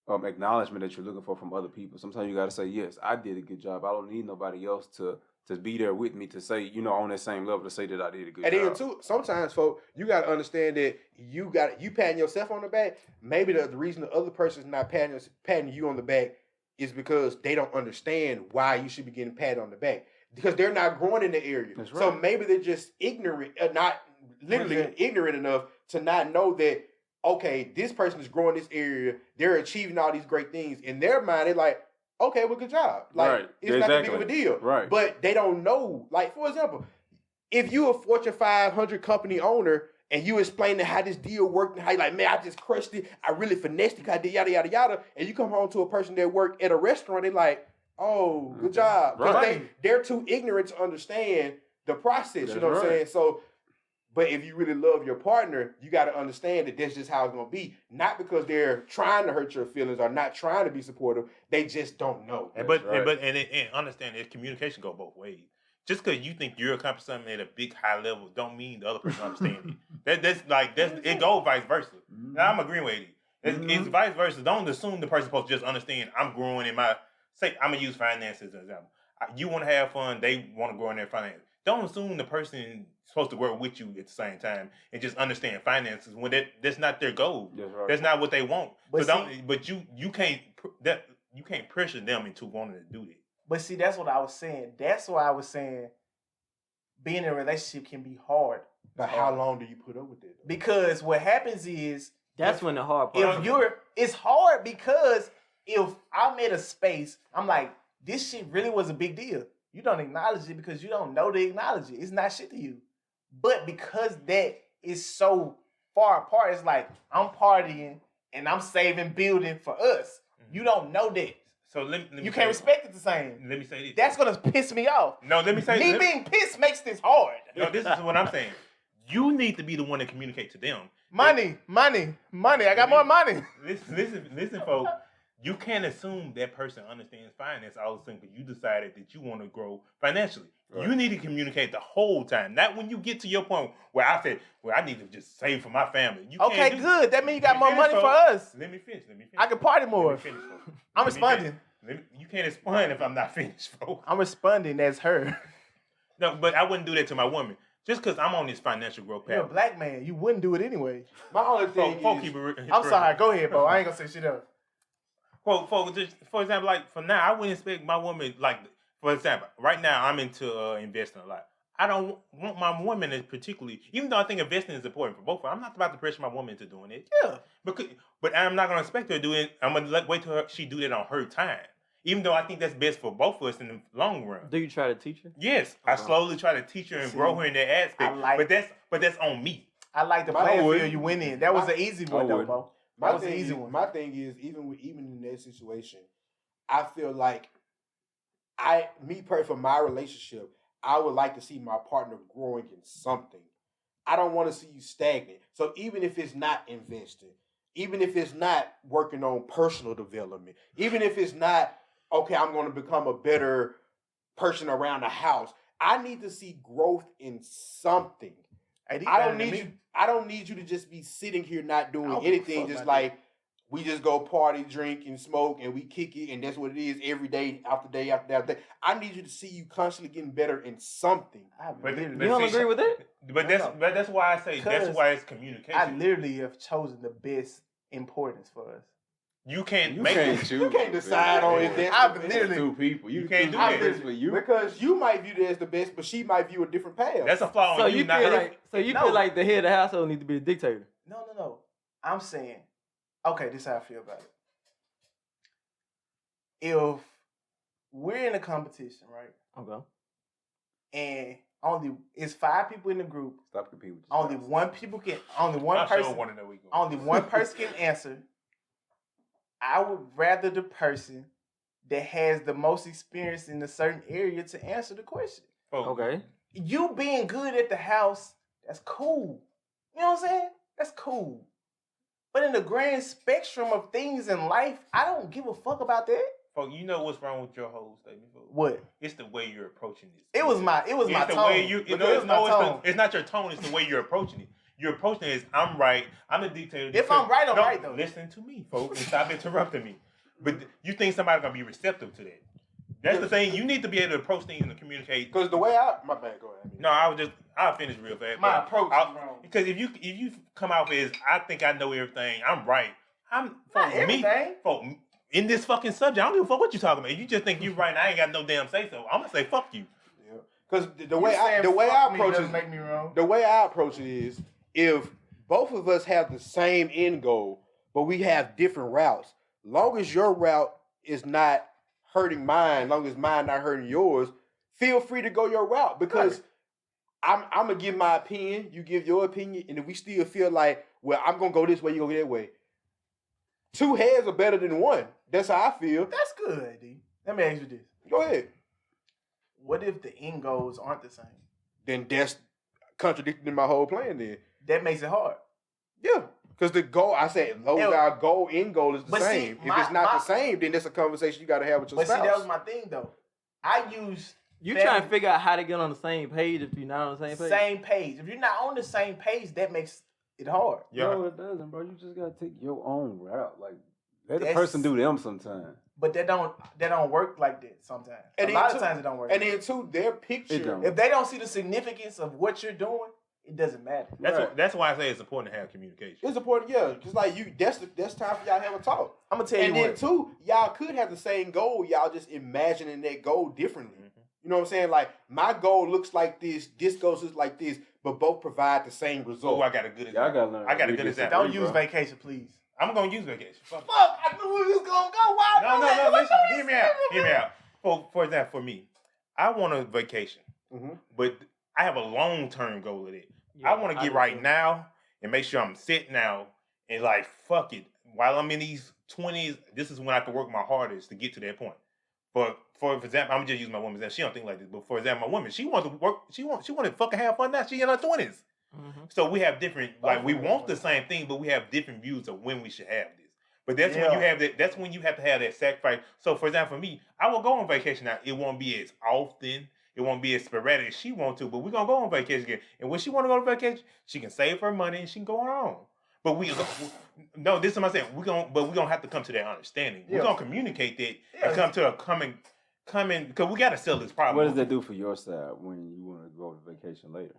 acknowledgement that you're looking for from other people. Sometimes you gotta say, yes, I did a good job. I don't need nobody else to be there with me to say, on that same level to say that I did a good And job. then too, sometimes, folks, you got to understand that you patting yourself on the back. Maybe the reason the other person's not patting you on the back is because they don't understand why you should be getting patted on the back, because they're not growing in the area. That's So right. maybe they're just ignorant, not literally ignorant enough to not know that, okay, this person is growing this area. They're achieving all these great things. In their mind, they're like, okay, well, good job. Like, Right. it's not that big of a Exactly. deal. Right. But they don't know. Like, for example, if you're a Fortune 500 company owner and you explaining how this deal worked and how you like, man, I just crushed it. I really finessed it. 'Cause I did yada yada yada. And you come home to a person that work at a restaurant, they're like, oh, good job. Because Right. they're too ignorant to understand the process. That's You know what I'm right. saying? So, but if you really love your partner, you got to understand that that's just how it's gonna be. Not because they're trying to hurt your feelings or not trying to be supportive. They just don't know. And That's but right. and understand that communication go both ways. Just because you think you're accomplishing something at a big high level, don't mean the other person understands it. That's it goes vice versa. Now, I'm agreeing with you. It's vice versa. Don't assume the person's supposed to just understand. I'm growing in my say. I'm gonna use finances as an example. You want to have fun. They want to grow in their finances. Don't assume the person supposed to work with you at the same time and just understand finances when that's not their goal. That's right. That's not what they want. But So don't. But you can't you can't pressure them into wanting to do that. But see, that's what I was saying. That's why I was saying being in a relationship can be hard. But how long do you put up with it? Because what happens is That's when the hard part. it's hard because if I'm in a space, I'm like, this shit really was a big deal. You don't acknowledge it because you don't know to acknowledge it. It's not shit to you. But because that is so far apart, it's like I'm partying and I'm saving building for us. You don't know that. So let me You say can't this. respect it the same. Let me say this. That's gonna piss me off. No, let me say Me this. being pissed makes this hard. No, this is what I'm saying. You need to be the one to communicate to them. Money. I got more money. Listen, folks. You can't assume that person understands finance all of a sudden because you decided that you want to grow financially. Right. You need to communicate the whole time. Not when you get to your point where I said, well, I need to just save for my family. You Okay, can't do good. That means you got Let more me money finish, for folks. us. Let me finish. I can party Let more. me finish, folks. I'm Let me responding. finish. You can't respond if I'm not finished, folks. I'm responding as her. No, but I wouldn't do that to my woman. Just because I'm on this financial growth You're a path. black man. You wouldn't do it anyway. My only thing Folk is, keep it I'm sorry. Go ahead, bro. I ain't gonna say shit else. For example, like for now, I wouldn't expect my woman, like, for example, right now I'm into investing a lot. I don't want my woman to particularly, even though I think investing is important for both of them, I'm not about to pressure my woman into doing it. Yeah. But I'm not going to expect her to do it. I'm going to wait till she do that on her time. Even though I think that's best for both of us in the long run. Do you try to teach her? Yes, I slowly try to teach her and grow her in that aspect. But that's on me. I like the My- playing I would. field you went in. That was an easy one, though, would. bro. My That was an thing easy is, one. my thing is, even in that situation, I feel like for my relationship, I would like to see my partner growing in something. I don't want to see you stagnant. So even if it's not investing, even if it's not working on personal development, even if it's not, okay, I'm going to become a better person around the house, I need to see growth in something. Hey, these I better don't than need me. you. I don't need you to just be sitting here not doing I don't give a anything. fuck Just about like we just go party, drink, and smoke, and we kick it, and that's what it is every day after day after day after day. I need you to see you constantly getting better in something. I But- literally, but You don't see, agree with that? But that's why I say that's 'Cause why it's communication. I literally have chosen the best importance for us. You can't You make can't it. choose. You can't decide on if that's I've the best. literally- Two people. You You can't choose do what's that. best for you. Because you might view that as the best, but she might view a different path. That's a flaw So on you. you Not feel like feel like the head of the household need to be the dictator. No. I'm saying, okay, this is how I feel about it. If we're in a competition, right, Okay. and it's 5 people in the group, Stop competing with only yourself. one I sure person, want to know where you going. only one person can answer. I would rather the person that has the most experience in a certain area to answer the question. Folks, Okay. You being good at the house, that's cool. You know what I'm saying? That's cool. But in the grand spectrum of things in life, I don't give a fuck about that. folks, you know what's wrong with your whole statement, folks? What? It's the way you're approaching this. It was my It's the tone. way you Because know, it was my tone. it's not your tone, it's the way you're approaching it. You're approaching it as I'm right, I'm the dictator. If I'm right, I'm No, right, though. Listen to me, folks, and stop interrupting me. But you think somebody's gonna be receptive to that. That's the thing. You need to be able to approach things and communicate. Because the way my bad, go ahead. No, I'll finish real fast. My but approach is wrong. Because if you come out as I think I know everything, I'm right. Not For everything. in this fucking subject, I don't give a fuck what you talking about. You just think you right and I ain't got no damn say so. I'm gonna say fuck you. Because the You way I saying fuck me approach doesn't it, make me wrong. the way I approach it is if both of us have the same end goal, but we have different routes. Long as your route is not hurting mine, long as mine not hurting yours, feel free to go your route because I'm gonna give my opinion. You give your opinion, and if we still feel like, well, I'm gonna go this way, you go that way. 2 heads are better than 1. That's how I feel. That's good, D. Let me ask you this. Go ahead. What if the end goals aren't the same? Then that's contradicting my whole plan. Then That makes it hard. yeah, because the goal, I said, long as our goal end goal is the But see, same. If it's not the same, then that's a conversation you got to have with your But spouse. see, that was my thing though. I use You family- trying to figure out how to get on the same page if you're not on the same page? same page. If you're not on the same page, that makes it hard. Yeah. No, it doesn't, bro. You just gotta take your own route. Like let the That's- person do them sometimes. But that don't work like that sometimes. And a then lot too- of times it don't work. And then too, their It picture. don't. if they don't see the significance of what you're doing, it doesn't matter. That's why I say it's important to have communication. It's important, yeah, because like that's time for y'all to have a talk. I'm gonna tell you And then what. too, y'all could have the same goal. Y'all just imagining that goal differently. You know what I'm saying? Like my goal looks like this goal looks like this, but both provide the same result. Oh, I got a good Y'all example. gotta learn. I got a to good disagree, example. Don't use bro. vacation, please. I'm gonna use vacation. Fuck it. Fuck, I knew we was gonna go wild. No. Listen, hear me out. Hear me out. For example, for me, I want a vacation, Mhm. but I have a long term goal with it. Yeah, I want to get do right too. now and make sure I'm set now and like fuck it. While I'm in these 20s, this is when I can work my hardest to get to that point. For example, I'm just using my woman example. She don't think like this, but for example, my woman, she wants to work. She want to fucking have fun now. She in her 20s. Mhm. So we have different, like we want the same thing, but we have different views of when we should have this. But that's when you have that. That's when you have to have that sacrifice. So, for example, for me, I will go on vacation now. It won't be as often. It won't be as sporadic as she want to. But we're gonna go on vacation again. And when she want to go on vacation, she can save her money and she can go on her own. But no, this is what I'm saying. We're gonna have to come to that understanding. We're Yeah. gonna communicate that Yeah. and come to a coming because we gotta sell this problem. What does that do for your side when you want to go on vacation later?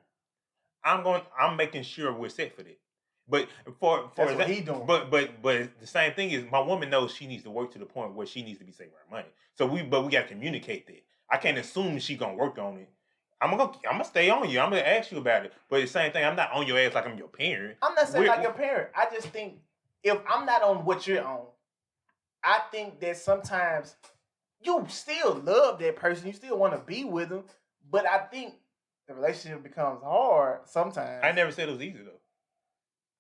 I'm making sure we're set for that. But for That's what that, he doing. But the same thing is my woman knows she needs to work to the point where she needs to be saving her money. So we gotta communicate that. I can't assume she gonna work on it. I'm gonna stay on you. I'm gonna ask you about it. But the same thing, I'm not on your ass like I'm your parent. I'm not saying We're- like your parent. I just think if I'm not on what you're on, I think that sometimes you still love that person. You still want to be with them. But I think the relationship becomes hard sometimes. I never said it was easy though.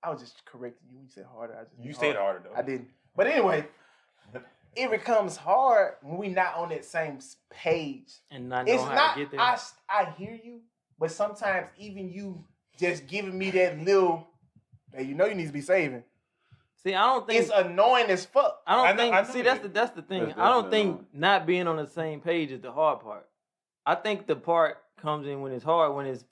I was just correcting you. You said harder. I just You meant said harder though. I didn't. But anyway, it becomes hard when we're not on that same page. And not know It's how not. to get there. I hear you, but sometimes even you just giving me that little, hey, you know you need to be saving. See, I don't think It's annoying as fuck. I don't I know- think. I know See, that. that's the thing. That's I don't definitely think annoying. not being on the same page is the hard part. I think the part comes in when it's hard, when it's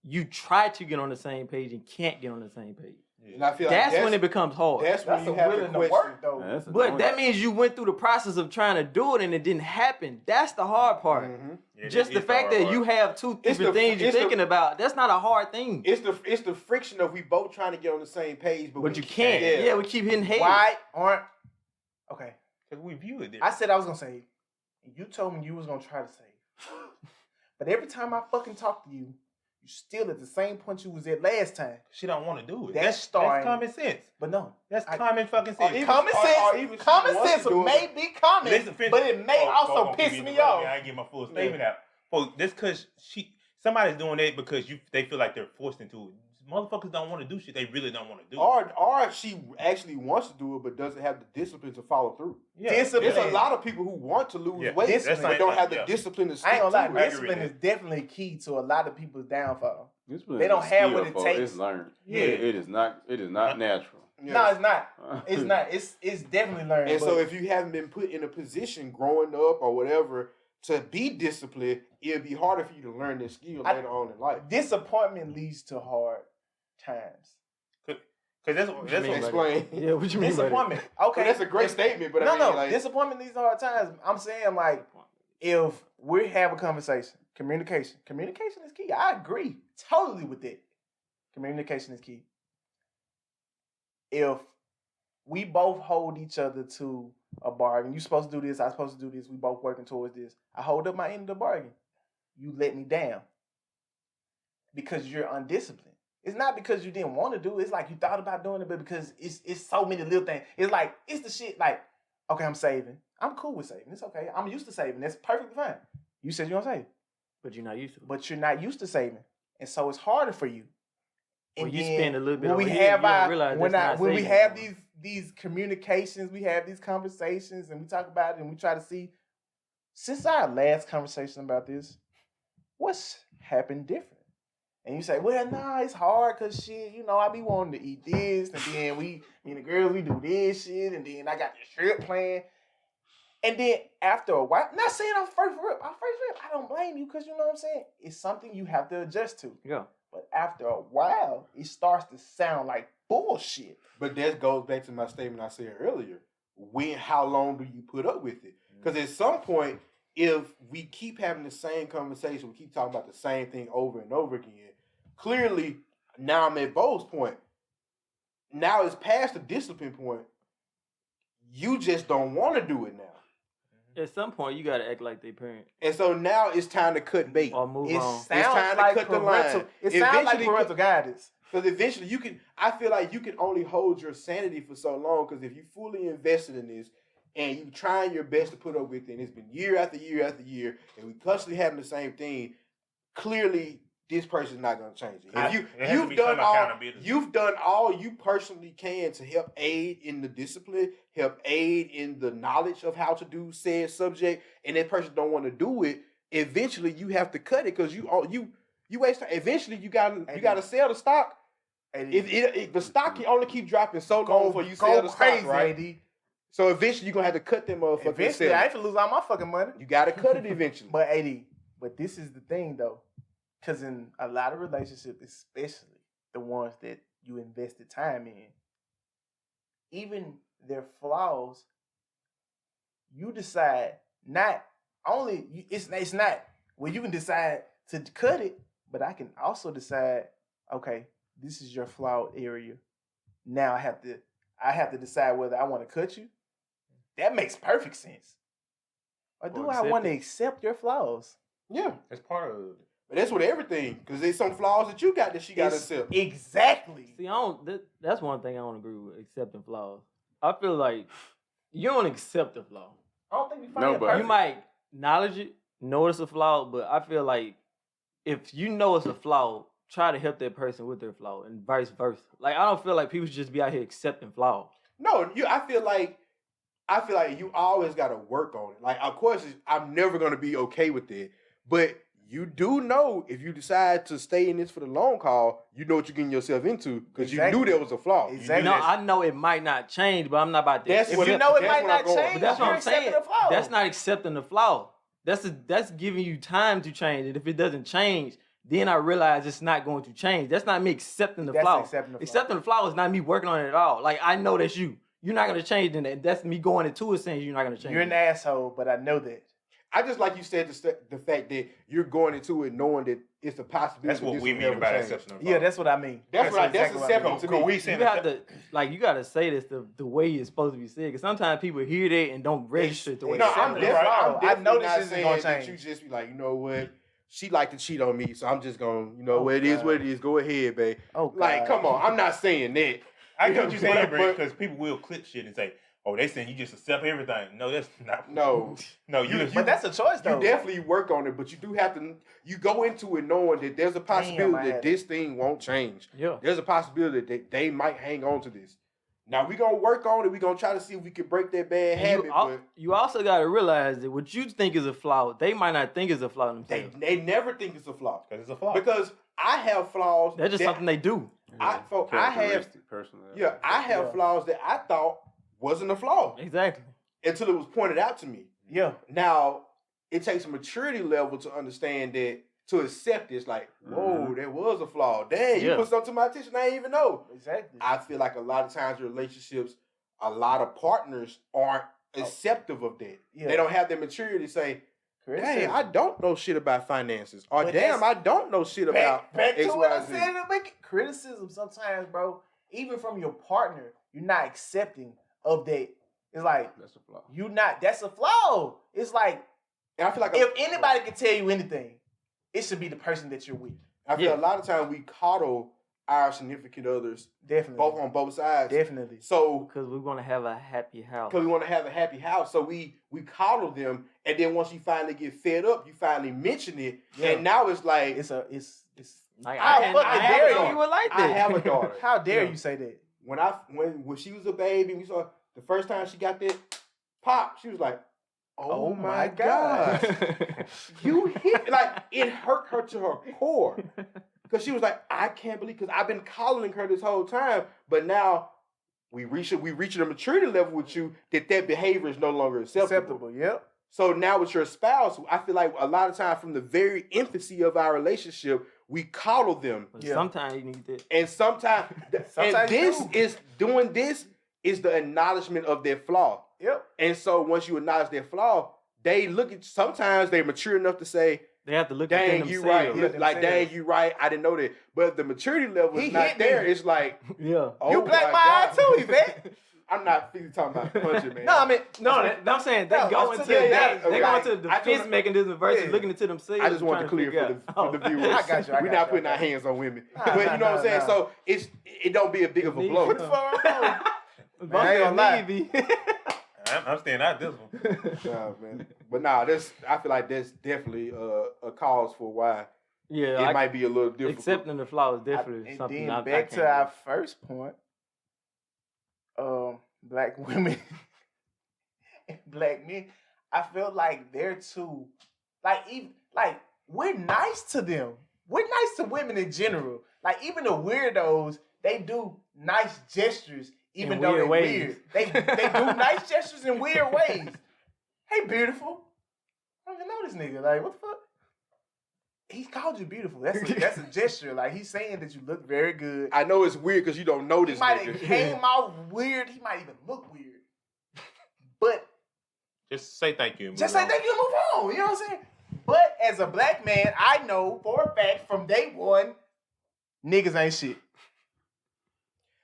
you try to get on the same page and can't get on the same page. And I feel That's like when it becomes hard. That's when That's you a have to willing to question. work though. Man, that's But annoying. that means you went through the process of trying to do it and it didn't happen. That's the hard part. Mhm. Yeah, Just the it's fact hard that you part. have two It's different the- things you're it's the- thinking about, that's not a hard thing. It's the friction of we both trying to get on the same page, but But we you can't. Yeah. Yeah, we keep hitting head. Why aren't? Okay, because we view it different. I said I was gonna save. You told me you was gonna try to save. But every time I fucking talk to you, you still at the same point you was at last time. She don't want to do it. That's That's starting- common sense. But no, That's I- common fucking Or sense. even- common or sense. even she Common wants sense to do it. may be common, Listen, finish- but it may oh, also oh, piss give me the- off. I get my full statement out. Oh, that's because somebody's doing that because they feel like they're forced into it. Motherfuckers don't want to do shit they really don't want to do. Or she actually wants to do it, but doesn't have the discipline to follow through. Yeah, Discipline. There's a lot of people who want to lose Yeah, weight, that's but like- don't have the yeah. discipline to stick I ain't gonna lie, to I it. agree with discipline that. is definitely key to a lot of people's downfall. Discipline They is don't a have skill, what it folks. takes. It's learned. Yeah. It is not. It is not natural. Yes. No, it's not. It's not. It's definitely learned. And so but if you haven't been put in a position growing up or whatever to be disciplined, it'll be harder for you to learn this skill later on in life. disappointment leads to hard times. Because that's What you mean? what Explain. Yeah, what you mean by that? Disappointment. Well, Okay, that's a great If- statement, but no, I mean, no. like, Disappointment leads to hard times. I'm saying like if we have a conversation, communication is key. I agree totally with that. Communication is key. If we both hold each other to a bargain, you supposed to do this, I'm supposed to do this, we both working towards this. I hold up my end of the bargain. You let me down because you're undisciplined. It's not because you didn't want to do it. It's like you thought about doing it, but because it's so many little things. It's like it's the shit. Like, okay, I'm saving. I'm cool with saving. It's okay. I'm used to saving. That's perfectly fine. You said you're gonna save, But you're not used to it. but you're not used to saving. and so it's harder for you. When you then spend a little bit when over we here, have you don't our realize when that's I not when we saving have you. these communications, we have these conversations, and we talk about it, and we try to see. Since our last conversation about this, what's happened different? And you say, well, nah, it's hard because shit, I be wanting to eat this, and then me and the girls, we do this shit, and then I got this trip plan. And then after a while, not saying our first rip, I don't blame you because you know what I'm saying? It's something you have to adjust to. Yeah. But after a while, it starts to sound like bullshit. But that goes back to my statement I said earlier. How long do you put up with it? Because at some point, if we keep having the same conversation, we keep talking about the same thing over and over again, clearly, now I'm at Bo's point. Now it's past the discipline point. You just don't want to do it now. At some point, you gotta act like they parent And so now it's time to cut bait. or move It on. sounds time to like cut the parental. line. It sounds like Eventually, parental guidance. Because eventually I feel like you can only hold your sanity for so long. Because if you fully invested in this and you trying your best to put up with it, and it's been year after year after year, and we constantly having the same thing, clearly this person's not going to change it. You've done all you personally can to help aid in the discipline, help aid in the knowledge of how to do said subject, and that person don't want to do it. Eventually, you have to cut it because you waste time. Eventually, you gotta sell the stock. If the stock can only keep dropping so long before you sell the stock, right? AD. So eventually, you're gonna have to cut them motherfuckers. Eventually, I ain't finna lose all my fucking money. You gotta cut it eventually. But this is the thing though, because in a lot of relationships, especially the ones that you invested time in, even their flaws, you decide not only it's not well, you can decide to cut it, but I can also decide, okay, this is your flawed area. Now I have to decide whether I want to cut you. That makes perfect sense. Or do I want to accept your flaws? Yeah, It's part of it. but that's with everything because there's some flaws that you got that she got to accept. Exactly. See, that's one thing I don't agree with, accepting flaws. I feel like you don't accept the flaw. I don't think we find No, it but- perfect. You might acknowledge it, know it's a flaw, but I feel like if you know it's a flaw, try to help that person with their flaw and vice versa. Like, I don't feel like people should just be out here accepting flaws. No, I feel like you always got to work on it. Like, of course, I'm never gonna be okay with it, but you do know if you decide to stay in this for the long haul, you know what you're getting yourself into because you Exactly. knew there was a flaw. Exactly. No, I know it might not change, but I'm not about to. That's If what you it- know it that's might what I'm not going. change, But that's what you're I'm saying. accepting the flaw. That's not accepting the flaw. That's giving you time to change it. If it doesn't change, then I realize it's not going to change. That's not me accepting the That's flaw. accepting the flaw. Accepting the flaw is not me working on it at all. Like, I know that's you. You're not gonna change it. That's me going into it saying you're not gonna change. You're an it. asshole, but I know that. I just like you said the fact that you're going into it knowing that it's a possibility. That's what this we will mean never about change. exception of Yeah, flaw. that's what I mean. That's exactly acceptable what I mean. to me. We You saying have to you gotta say this the way it's supposed to be said. Because sometimes people hear that and don't register it the way No, it's I'm said. definitely, flaw. I'm I definitely know this not isn't saying gonna that change. you just be like, you know what? She like to cheat on me, so I'm just gonna, Oh, what it is, God. what it is. Go ahead, babe. Oh, Like, God. come on, I'm not saying that. I get what you're saying, But- because people will clip shit and say, "Oh, they saying you just accept everything." No, that's not. No, no, you. But that's a choice, though. you definitely work on it, but you do have to. You go into it knowing that there's a possibility I that had this thing won't change. Yeah. There's a possibility that they might hang on to this. Now we gonna work on it. We gonna try to see if we can break that bad And habit. But you also gotta realize that what you think is a flaw, they might not think is a flaw they themselves. never think it's a flaw because it's a flaw. because I have flaws. That's just that- something they do. I have Characteristic, personality. Yeah, I have Yeah. flaws that I thought wasn't a flaw Exactly. until it was pointed out to me. Yeah. Now, it takes a maturity level to understand that, to accept this, like, whoa, there was a flaw. Dang, you Yeah. put something to my attention I didn't even know. Exactly. I feel like a lot of times in relationships, a lot of partners aren't acceptive of that. Yeah. They don't have the maturity to say, dang, Criticism. I don't know shit about finances. Or But damn, that's- I don't know shit about back to what I XYZ. said in the beginning. Criticism sometimes, bro, even from your partner, you're not accepting of that. It's like That's a flaw. that's a flaw. It's like And I feel like if anybody can tell you anything, it should be the person that you're with. I feel a lot of times we coddle our significant others, Definitely. both on both sides. Definitely. So Because we want to have a happy house. because we want to have a happy house, so we coddle them, and then once you finally get fed up, you finally mention it, Yeah. and now it's like It's Like, How I fucking dare dare you you? You would like that. I have a daughter. How dare Yeah. you say that? When she was a baby, we saw the first time she got that pop, she was like, "Oh, my god, you hit!" Like it hurt her to her core because she was like, "I can't believe," because I've been coddling her this whole time, but now we reach a maturity level with you that behavior is no longer acceptable. Yep. So now with your spouse, I feel like a lot of times from the very infancy of our relationship, we coddle them. But Yeah. sometimes you need that. And sometimes Sometimes this is the acknowledgement of their flaw. Yep. And so once you acknowledge their flaw, they look at sometimes they're mature enough to say, They have to look dang, at you themselves. right. Yeah, Like, dang, themselves. you right. I didn't know that. But the maturity level He is not hit there. me. It's like, Yeah. oh You black my eye God. too, Yvette. I'm not talking about punching, man. No, I mean, I'm saying they No, go I'm into saying that. that- They right. go into the I defense just- mechanism versus Yeah. looking into themselves. I just want to trying clear figure for the out. viewers. I got you, I We're got not you, putting I our got you. hands on women. Nah, But nah, you know what I'm saying? nah. So it don't be a big of a Me. blow. What the fuck? But I ain't gonna lie. maybe. I'm staying out this one. Yeah, man. But nah, I feel like that's definitely a cause for why Yeah, it I, might be a little difficult. accepting the flaw is definitely And something. then I back can't to our do. first point, black women and black men. I feel like they're too, like we're nice to them. We're nice to women in general. Like even the weirdos, they do nice gestures, even In though they're weird ways. weird. They do nice gestures in weird ways. Hey, beautiful. I don't even know this nigga. Like, what the fuck? He called you beautiful. That's a gesture. Like he's saying that you look very good. I know it's weird because you don't know He this might have nigga. came out weird. He might even look weird. But Just say thank you. And just move say on. thank you and move on. You know what I'm saying? But as a black man, I know for a fact from day one, niggas ain't shit.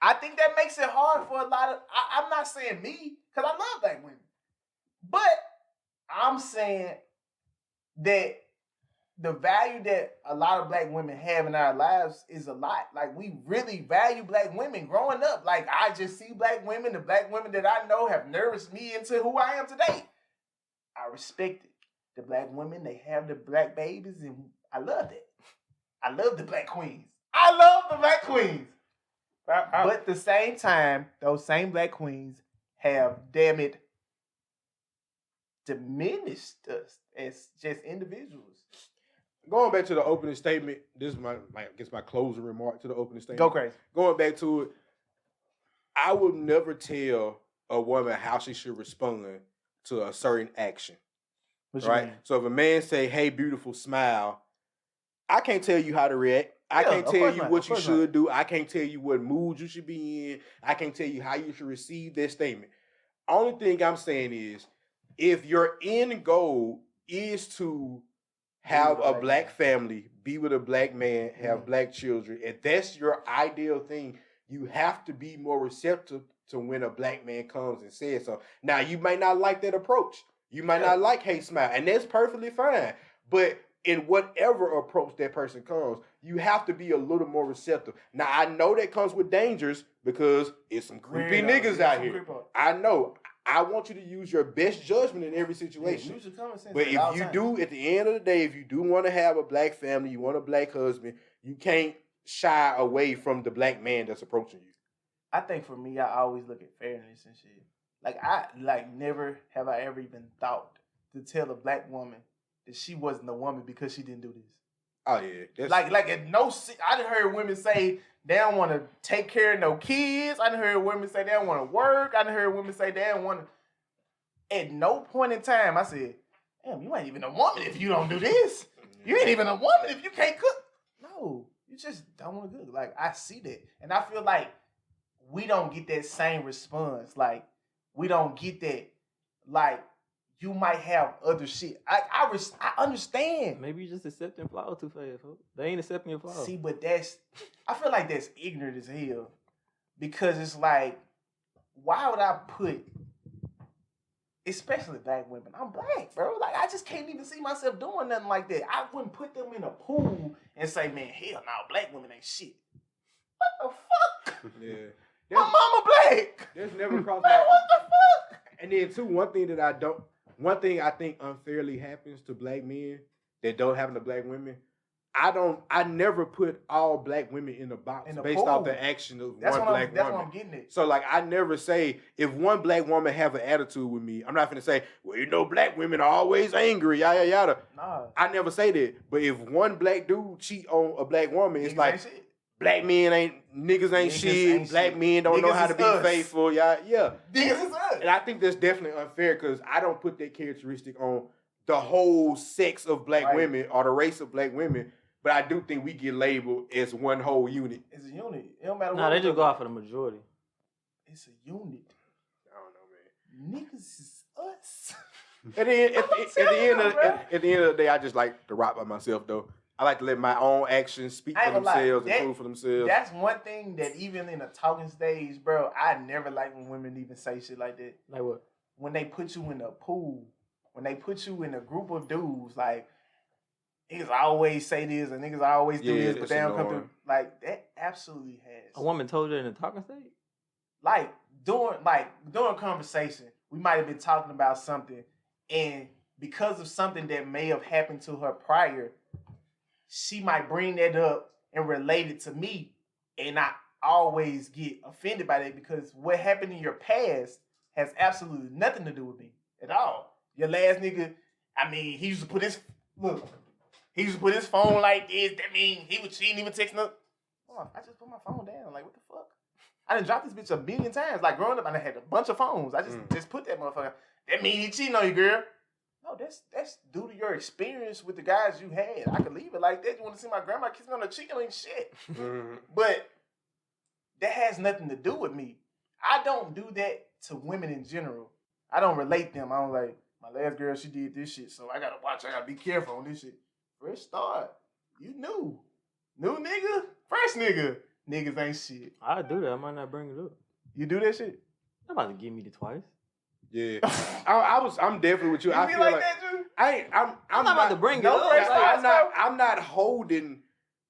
I think that makes it hard for a lot of. I'm not saying me, because I love black women. But I'm saying that the value that a lot of black women have in our lives is a lot. Like we really value black women growing up. Like I just see black women, the black women that I know have nourished me into who I am today. I respect it. The black women, they have the black babies, and I love that. I love the black queens. I love the black queens. But at the same time, those same black queens have, damn it, diminished us as just individuals. Going back to the opening statement, this is my closing remark to the opening statement. Go crazy. Going back to it, I would never tell a woman how she should respond to a certain action. What you Right? mean? So if a man say, "Hey, beautiful, smile," I can't tell you how to react. I Yeah, can't of tell course you not, what of you course should do. I can't tell you what mood you should be in. I can't tell you how you should receive that statement. Only thing I'm saying is, if your end goal is to have with a a black black man. family, be with a black man, have black children, and that's your ideal thing, you have to be more receptive to when a black man comes and says so. Now, you might not like that approach. You might not like hate smile, and that's perfectly fine. But in whatever approach that person comes, you have to be a little more receptive. Now, I know that comes with dangers because it's some creepy Weirdo. niggas Yeah, out some here. creepo. I know. I want you to use your best judgment in every situation. Use your common sense But at all if you times. do, at the end of the day, if you do want to have a black family, you want a black husband, you can't shy away from the black man that's approaching you. I think for me, I always look at fairness and shit. Like never have I ever even thought to tell a black woman that she wasn't a woman because she didn't do this. Oh yeah, that's, Like at no, I done heard women say they don't want to take care of no kids. I done heard women say they don't want to work. I done heard women say they don't want to. At no point in time, I said, "Damn, you ain't even a woman if you don't do this. You ain't even a woman if you can't cook." No, you just don't want to cook. Like I see that, and I feel like we don't get that same response. Like we don't get that. Like you might have other shit. I understand. Maybe you just accepting flaws too fast. Ho. They ain't accepting your flaws. See, but I feel like that's ignorant as hell. Because it's like, why would I put, especially black women, I'm black, bro. Like, I just can't even see myself doing nothing like that. I wouldn't put them in a pool and say, man, hell no, black women ain't shit. What the fuck? yeah. My mama black. There's never crossed Man, my. what the fuck? And then too, one thing I think unfairly happens to black men that don't happen to black women. I never put all black women in a box In a based off pool. the action of That's one what black that's woman. what I'm getting at. So like I never say if one black woman have an attitude with me, I'm not gonna say, well, you know, black women are always angry, yada yada. Nah, I never say that. But if one black dude cheat on a black woman, it's niggas like ain't shit. black men ain't niggas ain't Niggas shit. ain't Black shit. men don't know Niggas how to is be us. faithful. Yeah. Niggas is us. And I think that's definitely unfair because I don't put that characteristic on the whole sex of black Right. women or the race of black women. But I do think we get labeled as one whole unit. It's a unit. It don't matter Nah, what. they we just look go like. out for the majority. It's a unit. I don't know, man. Niggas is us. At the end, at the telling end you, of bro. at the end of the day, I just like to rock by myself though. I like to let my own actions speak I for ain't gonna lie, themselves and that- prove for themselves. That's one thing that even in a talking stage, bro, I never like when women even say shit like that. Like what? When they put you in a pool, when they put you in a group of dudes, like niggas always say this and niggas always do Yeah, this, but that's they don't come annoying. through. Like that absolutely has. A woman told you in the talking stage? Like during conversation, we might have been talking about something, and because of something that may have happened to her prior, she might bring that up and relate it to me, and I always get offended by that because what happened in your past has absolutely nothing to do with me at all. Your last nigga, I mean, he used to put his phone like this. That mean he was cheating, he was texting up. Oh, I just put my phone down. Like, what the fuck? I done dropped this bitch a billion times. Like growing up, I done had a bunch of phones. I just put that motherfucker. That mean he cheating on you, girl. No, that's due to your experience with the guys you had. I could leave it like that. You want to see my grandma kiss me on the cheek? I mean, shit. Mhm. But that has nothing to do with me. I don't do that to women in general. I don't relate them. I don't like, my last girl, she did this shit, so I gotta watch. I gotta be careful on this shit. Fresh start. You new. New nigga? Fresh nigga. Niggas ain't shit. I do that. I might not bring it up. You do that shit? I'm about to give me the twice. Yeah, I'm definitely with you. You I be feel like like that, Drew? I'm not about to bring it no up. fresh Like, start. I'm not holding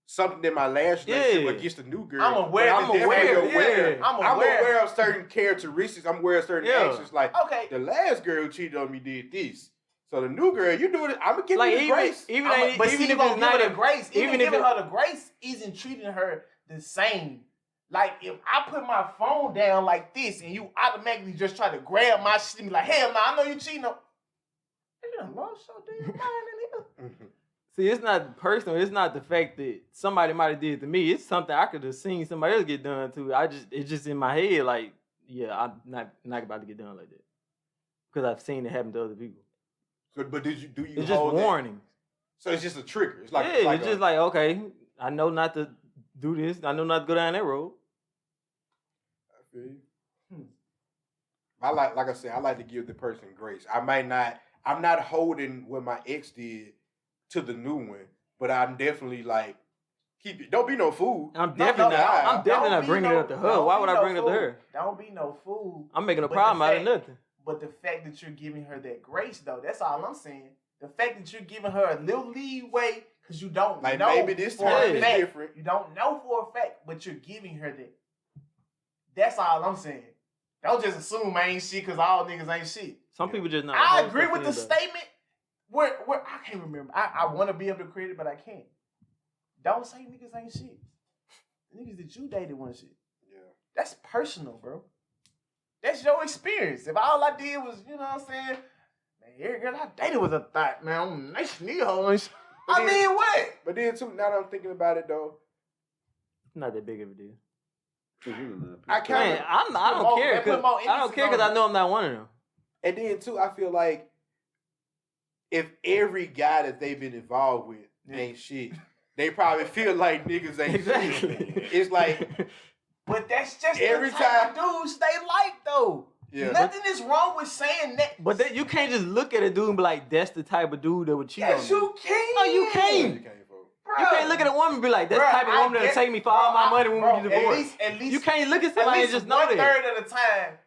something that my last relationship Yeah. against the new girl. I'm aware but that I'm they're definitely aware. aware. Yeah. I'm I'm aware. aware of certain characteristics. I'm aware of certain Yeah. actions. Like Okay. the last girl who cheated on me did this. So the new girl, you doing it. I'm gonna give like you the grace. even But even see, if you gonna it's give not her the grace. Even even if giving it- her the grace isn't treating her the same. Like if I put my phone down like this and you automatically just try to grab my shit and be like, hell no, I know you cheating on. You done lost your damn mind in here. See, it's not personal. It's not the fact that somebody might have did to me. It's something I could have seen somebody else get done to. It's just in my head. Like, yeah, I'm not about to get done like that because I've seen it happen to other people. So, but do you It's just hold that? warning. So it's just a trigger. It's like Yeah, it's just like, okay, I know not to do this. I know not to go down that road. I feel you. Like I said, I like to give the person grace. I'm not holding what my ex did to the new one, but I'm definitely like keep it. Don't be no fool. I'm definitely not Don't be bringing it up to her. Why would I bring it up to fool. her? Don't be no fool. I'm making a But problem the out of fact- nothing. But the fact that you're giving her that grace, though, that's all I'm saying. The fact that you're giving her a little leeway because you don't Like know maybe this for time a is fact. different. You don't know for a fact, but you're giving her that. That's all I'm saying. Don't just assume I ain't shit because all niggas ain't shit. Some people just not. I hold agree stuff with in, the though. statement. Where I can't remember. I want to be able to create it, but I can't. Don't say niggas ain't shit. The niggas that you dated wasn't shit. Yeah. That's personal, bro. That's your experience. If all I did was, you know what I'm saying? Man, every girl I dated was a thought, man. I'm nice nigga and shit. But I then- mean, what? But then too, now that I'm thinking about it though, Not that big of a deal. I Man, kinda I Put don't more- care. they put 'Cause more I don't emphasis care because on I it. know I'm not one of them. and then too, I feel like if every guy that they've been involved with Yeah. ain't shit, they probably feel like niggas ain't Exactly. shit. It's like But that's just Every the type of dudes they like, though. Yeah. Nothing is wrong with saying that. But you can't just look at a dude and be like, "That's the type of dude that would cheat yes, on you." you can. No, you can't. You can't vote. You can't look at a woman and be like, "That's the type of woman that'll take me for all my money when we get divorced." At least You can't look at at somebody and least just know that. 1/3 of the time,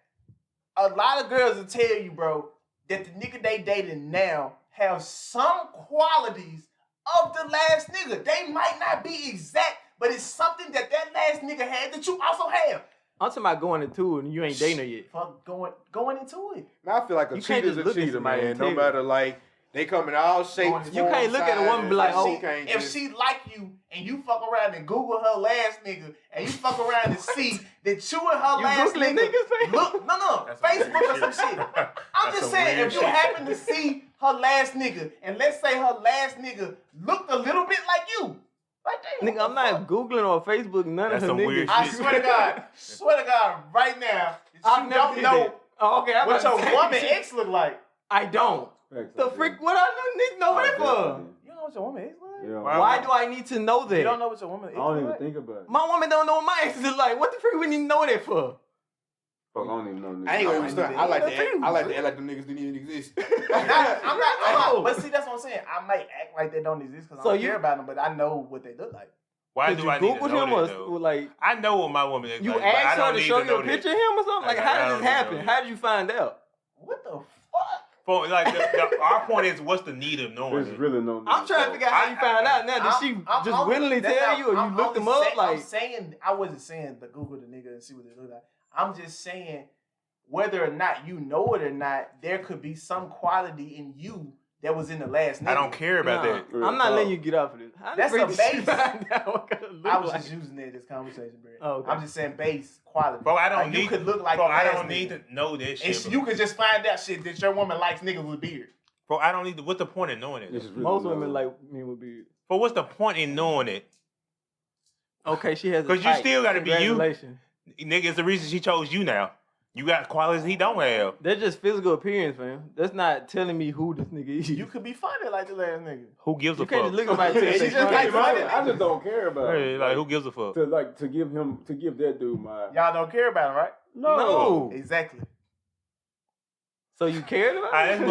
a lot of girls will tell you, bro, that the nigga they dating now have some qualities of the last nigga. They might not be exact, but it's something that last nigga had that you also have. I'm talking about going into it and you ain't dating her yet. Fuck going into it. Man, I feel like a You can't cheater's just a look at cheater, somebody man. and No tell. matter like They come in all shapes. You can't look at a woman and be like, forms, oh, sizes. If she like you and you fuck around and Google her last nigga and you fuck around and see that you and her You last Googling nigga niggas, man? look, no, That's some Facebook or weird some shit. I'm That's just some saying, weird if you shit. happen to see her last nigga and let's say her last nigga looked a little bit like you, like damn, Nigga, I'm not Googling or Facebook none That's of her some niggas. weird I shit. swear to God, right now, I've you never don't did know that. Oh, okay, I'm what about your to say woman shit. ex look like. I don't. The freak, what I need to know that for? You don't know what your woman ex look like? Yeah. Why- Why do I need to know that? You don't know what your woman I ex don't look even like? think about it. My woman don't know what my ex is like. What the freak we need to know that for? Fuck, I don't even know. I ain't gonna even I start. ain't I like to even act. I like to act like them niggas didn't even exist. I'm not. know. But see, that's what I'm saying. I might act like they don't exist because So I don't you- care about them, but I know what they look like. Why Did do you I need to Google know him that, or though? like I know what my woman is you like, but I asked don't her to need show to you know a that. picture of him or something? Like I how don't did this need to know happen? that. How did you find out? What the fuck? For, like, our point is, what's the need of knowing There's it? really no. I'm trying to figure out how you found out. Now, did she just I'm- willingly that's tell not- you, or I'm you looked them only up? saying- Like I'm saying, I wasn't saying to Google the nigga and see what they look like. I'm just saying whether or not you know it or not, there could be some quality in you that was in the last nigga. I don't care about nah, that. I'm not letting you get off of this. How the That's freak a did she base. find out what kind of look I was like? just using it as conversation, bro. Oh, okay. I'm just saying base quality. Bro, I don't Like, need you could look like bro, the I last don't need nigga. to know that shit. And you could just find out shit that your woman likes niggas with beard. Bro, I don't need to. What's the point in knowing it? This is really Most no- women like me would be. But what's the point in knowing it? Okay, she has. a 'Cause you type. still gotta be you. Congratulations. Nigga, it's the reason she chose you now. You got qualities he don't have. That's just physical appearance, man. That's not telling me who this nigga is. You could be funny like the last nigga. Who gives a You can't fuck? just look at somebody and She say just funny. like funny. I just don't care about Hey, it. like, who gives a fuck? to give that dude my Y'all don't care about him, right? No. Exactly. So you cared about Alright, it?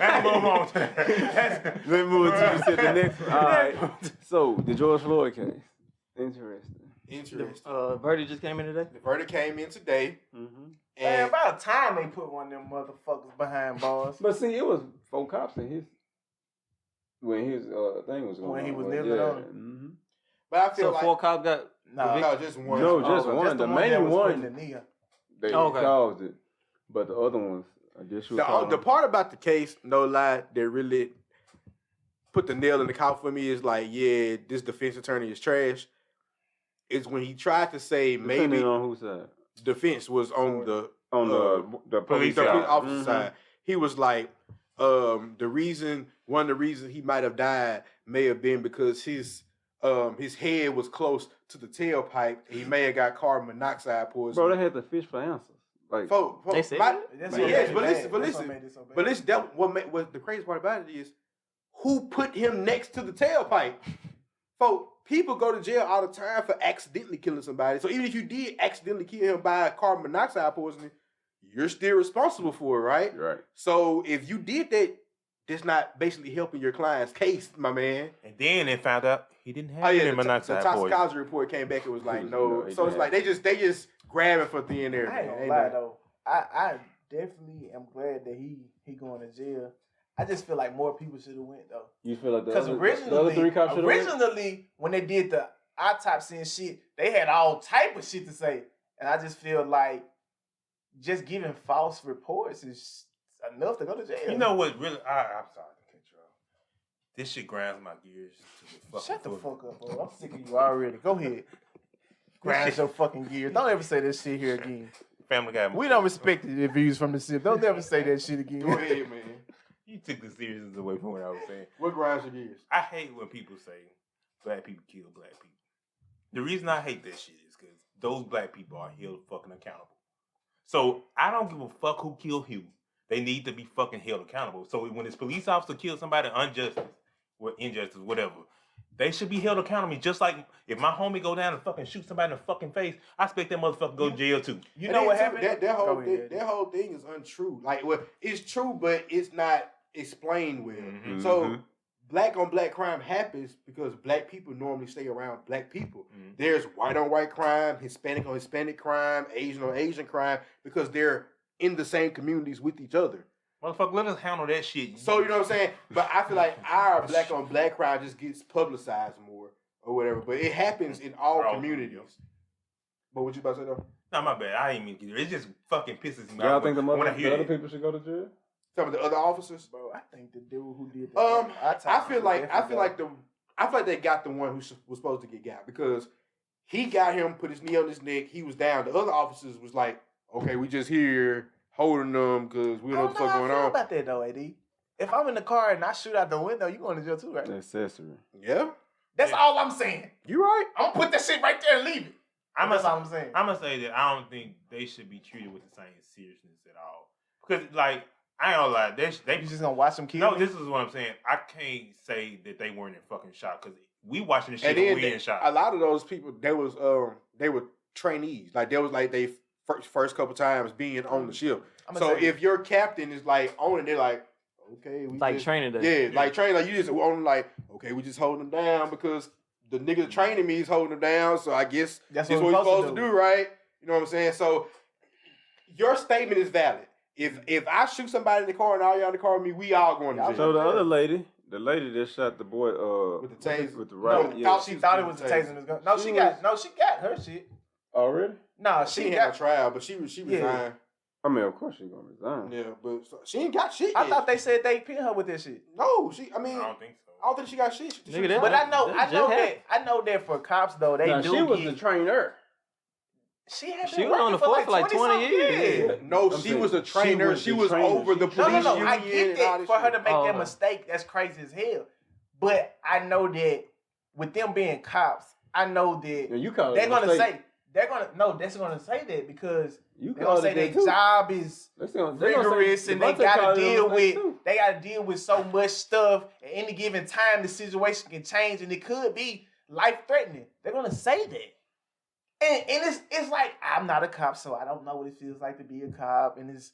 let's move on. Let's move on. Let's move to you said the next one. All right. So the George Floyd case. Interesting. Interesting. Verdict just came in today. The verdict came in today, Mm-hmm. Man, and about time they put one of them motherfuckers behind bars. But see, it was 4 cops in his when his thing was going When on. he was But kneeling yeah. on. Mm-hmm. but I feel So like 4 cops got. Nah, no, just one. No, just Oh, one. that's The one that main was put in one the knee. they Okay. caused it, but the other ones, I guess you. The part about the case, no lie, that really put the nail in the coffin for me is like, yeah, this defense attorney is trash. Is when he tried to say maybe Depending on whose side. defense was on the On the police police the side. side. officer Mhm. side. He was like, one of the reasons he might have died may have been because his head was close to the tailpipe. He may have got carbon monoxide poisoning. Bro, they had to fish for answers. Like, They said my- that? That's But what yes, made but it listen, bad. but That's what listen, made it so bad. But listen, that what the crazy part about it is, who put him next to the tailpipe? Folks, people go to jail all the time for accidentally killing somebody. So even if you did accidentally kill him by carbon monoxide poisoning, you're still responsible for it, right? right. So if you did that, that's not basically helping your client's case, my man. And then they found out he didn't have Oh yeah, any the monoxide poison. toxicology report came back. It was like no. No, So it's like they just grabbing for the end there. I ain't man. gonna Ain't lie no- though. I definitely am glad that he going to jail. I just feel like more people should have went though. You feel like the Because other 3 originally, cops should have went? originally when they did the autopsy and shit, they had all type of shit to say, and I just feel like just giving false reports is enough to go to jail. You know what? Really, I'm sorry to cut you off. This shit grinds my gears. To the fucking Shut the full. fuck up, bro. I'm sick of you already. Go ahead. Grind your fucking gears. Don't ever say that shit here again. Family Guy. We don't respect the views from the SIP. Don't ever say that shit again. Go ahead, man. You took the seriousness away from what I was saying. What grinds your gears? I hate when people say black people kill black people. The reason I hate that shit is because those black people are held fucking accountable. So I don't give a fuck who killed who. They need to be fucking held accountable. So when this police officer kills somebody injustice, whatever, they should be held accountable. Just like if my homie go down and fucking shoot somebody in the fucking face, I expect that motherfucker to go to jail too. You And know then, what too, happened? That Go whole ahead. that whole thing is untrue. Like, well, it's true, but it's not explained well. Mhm. So Mhm. black on black crime happens because black people normally stay around black people. Mhm. There's white on white crime, Hispanic on Hispanic crime, Asian on Asian crime because they're in the same communities with each other. Motherfucker, let us handle that shit. So you know what I'm saying? But I feel like our black on black crime just gets publicized more or whatever. But it happens in all All communities. But what you about to say though? No, my bad. I ain't mean to get it. It just fucking pisses me Y'all off think the when I other hear other that. people should go to jail? Some of the other officers. Bro, I think the dude who did that. I feel like they got the one who was supposed to get got because he got him, put his knee on his neck. He was down. The other officers was like, okay, we just here holding them because we don't know what the fuck going I feel on. about that though, AD. If I'm in the car and I shoot out the window, you going to jail too, right? Accessory. Yeah, That's all I'm saying. you right. I'm gonna put that shit right there and leave it. That's all I'm saying. I'm gonna say that I don't think they should be treated with the same seriousness at all. Because like I ain't gonna lie, they You just gonna watch them kill? no. me? This is what I'm saying. I can't say that they weren't in fucking shock because we watching the shit And and then we in shock. a lot of those people, they were trainees. Like they was like they first couple times being on the ship. I'ma So say- if your captain is like on it, they're like, okay, we Like just, training day. yeah, like training. Like you just on like, okay, we just holding them down because the nigga training me is holding them down. So I guess That's this what what we're we're supposed to do, right? You know what I'm saying? So your statement is valid. If I shoot somebody in the car and all y'all in the car with me, we all going to Y'all jail. So the other lady, the lady that shot the boy With the taser? with the No, right, yeah. she thought it was the taser. No, she got her shit. Already? No, she she ain't had no got. trial, but she resigned. I mean, of course she's gonna resign. Yeah, but she ain't got shit. I yet. thought they said they pinned her with this shit. No, I I mean, don't think so. I don't think she got shit. Nigga, that- But I know just happened. I know that for cops though they Now, do. she was get, the trainer. she had been She was on working the force like for like 20 years. Yeah. No, I'm she saying was a she trainer. was She the was trainer. over the She- police No, I union get and all that this for her shit. to make Oh, that okay. mistake. That's crazy as hell. But I know that with them being cops, I know that And you call it they're a gonna mistake. say that's gonna say that because You they're call gonna it say their that too. job is They gonna say- rigorous and they Devontae gotta called it a deal mistake, with too. they gotta deal with so much stuff at any given time. The situation can change and it could be life threatening. They're gonna say that. And it's like I'm not a cop, so I don't know what it feels like to be a cop. And it's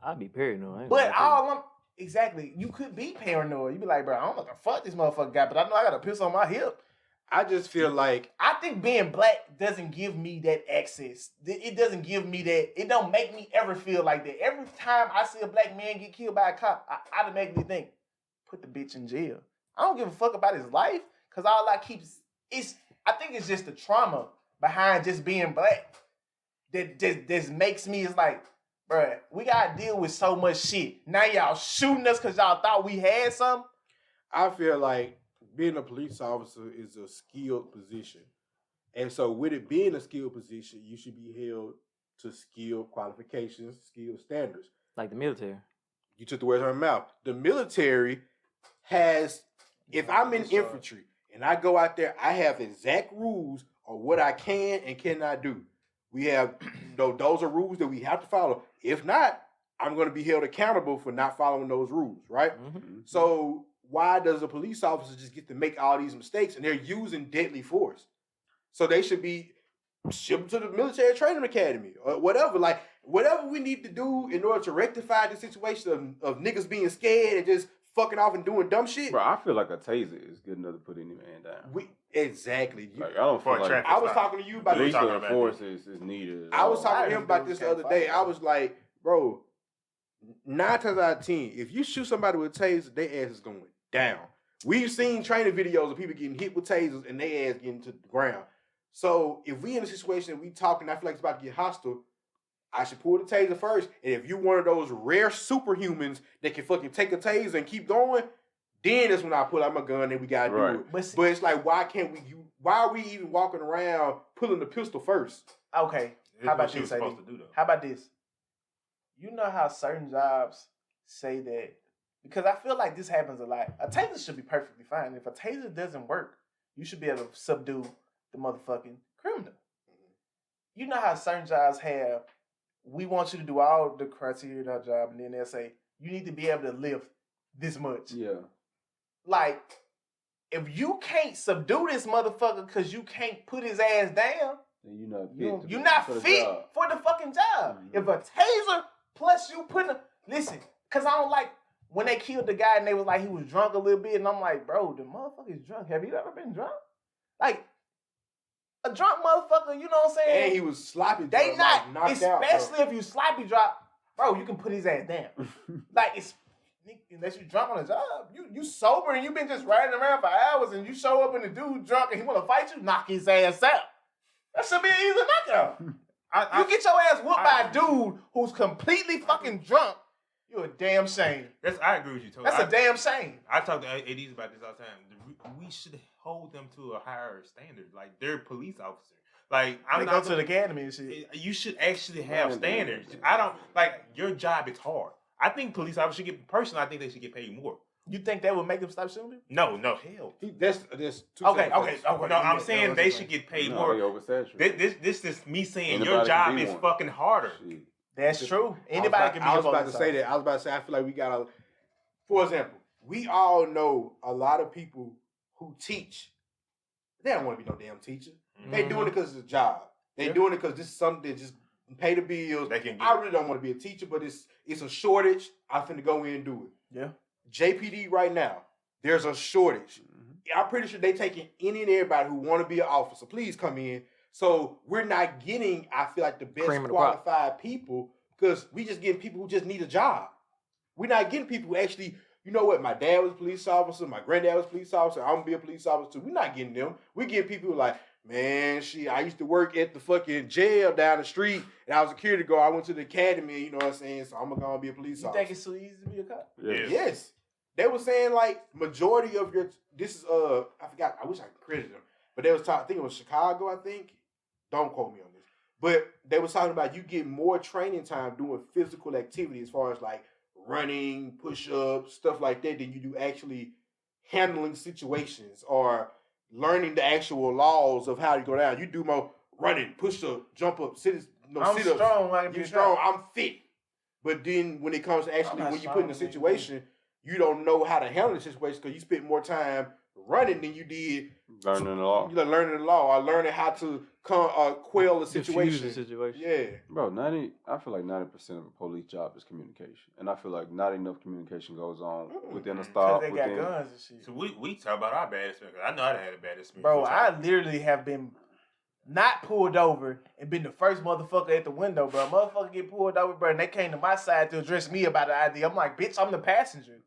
I'd be paranoid. I ain't but gonna lie to you. all I'm exactly you could be paranoid. You be like, bro, I don't know what the fuck this motherfucker got, but I know I got a pistol on my hip. I just feel like I think being black doesn't give me that access. It doesn't give me that. It don't make me ever feel like that. Every time I see a black man get killed by a cop, I automatically think, put the bitch in jail. I don't give a fuck about his life, cause all I keep is I think it's just the trauma behind just being black that just makes me it's like, bruh, we gotta deal with so much shit. Now y'all shooting us cause y'all thought we had something. I feel like being a police officer is a skilled position. And so with it being a skilled position, you should be held to skill qualifications, skill standards. Like the military. You took the words out of my mouth. The military has, if I'm in infantry and I go out there, I have exact rules on what I can and cannot do. We have, those are rules that we have to follow. If not, I'm going to be held accountable for not following those rules, right? Mm-hmm. So why does a police officer just get to make all these mistakes and they're using deadly force? So they should be shipped to the military training academy or whatever. Like whatever we need to do in order to rectify the situation of niggas being scared and just fucking off and doing dumb shit. Bro, I feel like a taser is good enough to put any man down. Exactly. Like, I don't For feel a like traffic I was stop. talking to you about We this. talking lethal about force is needed. at I was all. talking to Why him about dudes this the can't other day. fight? I was like, bro, 9 times out of 10, if you shoot somebody with a taser, their ass is going down. We've seen training videos of people getting hit with tasers and their ass getting to the ground. So if we in a situation and we talking, I feel like it's about to get hostile, I should pull the taser first. And if you one of those rare superhumans that can fucking take a taser and keep going, then that's when I pull out my gun and we gotta Right. do it. But But it's like, why can't we? Why are we even walking around pulling the pistol first? okay, This how is what about she was this, supposed AD? to do though. How about this? You know how certain jobs say that because I feel like this happens a lot. A taser should be perfectly fine. If a taser doesn't work, you should be able to subdue the motherfucking criminal. You know how certain jobs have, we want you to do all the criteria of our job, and then they'll say, you need to be able to lift this much. Yeah. Like, if you can't subdue this motherfucker because you can't put his ass down, Then you're not fit. you're not for the fit job. for the fucking job. Mhm. If a taser plus you put a listen, cause I don't like when they killed the guy and they was like he was drunk a little bit, and I'm like, bro, the motherfucker's drunk. Have you ever been drunk? Like a drunk motherfucker, you know what I'm saying? And he was sloppy. They drunk, not, like, knocked out, bro. especially if you sloppy drop, bro. You can put his ass down. Like it's unless you drunk on the job, you sober and you been just riding around for hours, and you show up and the dude drunk and he want to fight you, knock his ass out. That should be an easy knockout. You get your ass whooped by a dude who's completely fucking drunk. You're a damn shame. I agree with you, totally. That's a damn shame. I talk to ADs about this all the time. We should hold them to a higher standard. Like they're police officers. Like They go to the academy and shit. You should actually have Man, standards. man. I don't like your job is hard. I think police officers should get personally. I think they should get paid more. You think that would make them stop shooting? No, hell. That's two Okay, separate okay, things. okay. No, I'm saying they should get paid No, more. they oversaturated. This is me saying Anybody your can job be is one. fucking harder. Shit. That's true. I Anybody can be a was about police to say that. I was about to say, I feel like we gotta, for example, we all know a lot of people who teach. They don't want to be no damn teacher. They doing it because it's a job. They Yeah. doing it because this is something that just pay the bills. They can get I really don't want to be a teacher, but it's a shortage. I'm finna go in and do it. Yeah. JPD right now, there's a shortage. I'm pretty sure they taking any and everybody who want to be an officer. Please come in. So we're not getting, I feel like, the best Cream of the crop. qualified people because we just getting people who just need a job. We're not getting people who actually, you know what, my dad was a police officer, my granddad was a police officer, I'm gonna be a police officer too. We're not getting them. We get people who like, man, I used to work at the fucking jail down the street and I was a security guard. I went to the academy, you know what I'm saying? So I'm gonna be a police You officer. think it's so easy to be a cop? Yeah. Yes. They were saying like majority of your this is I forgot, I wish I could credit them. But they was talking, I think it was Chicago, I think. Don't quote me on this. But they was talking about you get more training time doing physical activity as far as like running, push-ups, stuff like that than you do actually handling situations or learning the actual laws of how to go down. You do more running, push-up, jump up, sit-ups. I'm strong. Like You strong. I'm fit. But then when it comes to actually not when you put in a strong, nigga. situation, you don't know how to handle the situation because you spent more time running than you did Learning the law. learning the law or learning how to quell a Diffuse situation. the situation. Yeah. Bro, I feel like 90% of a police job is communication. And I feel like not enough communication goes on within a Because stop. they got Within, guns and shit. So we talk about our bad experience. I know I done had a bad experience. Bro, sometimes. I literally have been not pulled over and been the first motherfucker at the window, bro. Motherfucker get pulled over, bro, and they came to my side to address me about the ID. I'm like, bitch, I'm the passenger.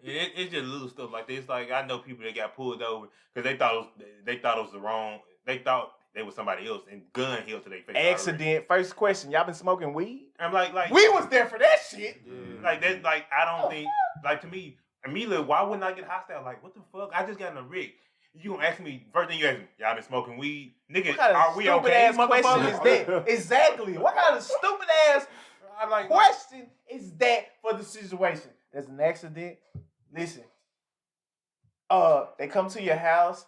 It's just little stuff like this. Like I know people that got pulled over because they thought it was the wrong. They thought they was somebody else and gun held to their face. already. Accident. First question, y'all been smoking weed? I'm like We was there for that shit. like that. Like I don't think like to me immediately. Why wouldn't I get hostile? Like what the fuck? I just got in a wreck. You gonna ask me first thing you ask me? Y'all been smoking weed, nigga? What kind of Are we stupid okay, ass question is motherfucker? that? Exactly. What kind of stupid ass I'm like question is that for the situation? There's an accident. Listen. They come to your house.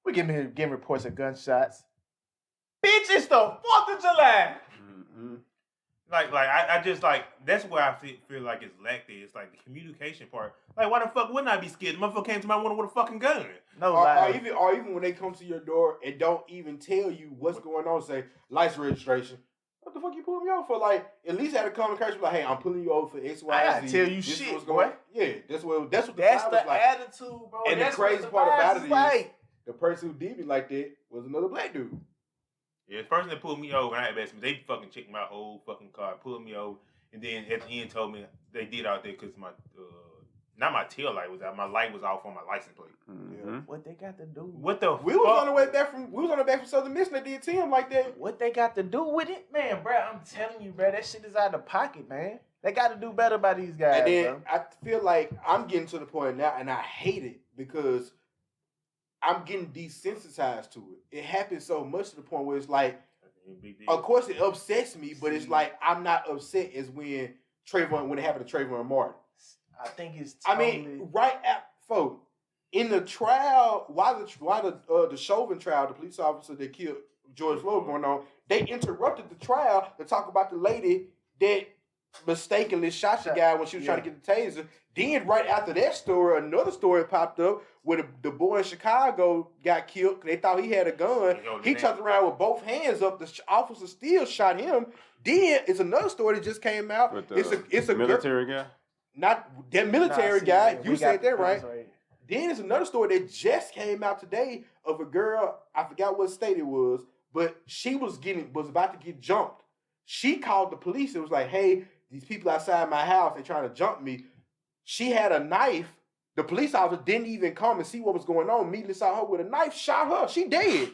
We getting reports of gunshots. Bitch, it's the 4th of July. Mhm. Like I just like that's where I feel like it's lacked. It's like the communication part. Like why the fuck wouldn't I be scared? The motherfucker came to my window with a fucking gun. No Or lie. even when they come to your door and don't even tell you what's going on, say license registration. What the fuck you pulling me over for? Like, at least have a conversation like, hey, I'm pulling you over for X, Y, I gotta Z. tell you This is shit, what's boy. going on. Yeah, that's what That's vibe the was like. attitude, bro. And the That's crazy what part about it is- like. The person who did me like that was another black dude. Yeah, the person that pulled me over, and I had asked me, they fucking checked my whole fucking car, pulled me over, and then at the end told me they did out there because my not my tail light was out, my light was off on my license plate. Mhm. What they got to do? What the We fuck? was on the way back from Southern Miss and they did to him like that. What they got to do with it, man, bro? I'm telling you, bro, that shit is out of pocket, man. They got to do better by these guys, And then bro. I feel like I'm getting to the point now, and I hate it because I'm getting desensitized to it. It happens so much to the point where it's like, Big deal. of course it upsets me, but it's like I'm not upset as when it happened to Trayvon Martin. I think it's I totally... mean, right at folk in the trial, while the Chauvin trial, the police officer that killed George Floyd going on, they interrupted the trial to talk about the lady that mistakenly shot the guy when she was trying to get the taser. Then right after that story, another story popped up where the boy in Chicago got killed because they thought he had a gun. He turned around with both hands up. The officer still shot him. Then it's another story that just came out. With It's a military guy. not that military Nah, see, guy. man, You we said got that right. this Then there's another story that just came out today of a girl. I forgot what state it was, but she was about to get jumped. She called the police. It was like, hey, these people outside my house, they trying to jump me. She had a knife. The police officer didn't even come and see what was going on. Immediately saw her with a knife, shot her. She dead.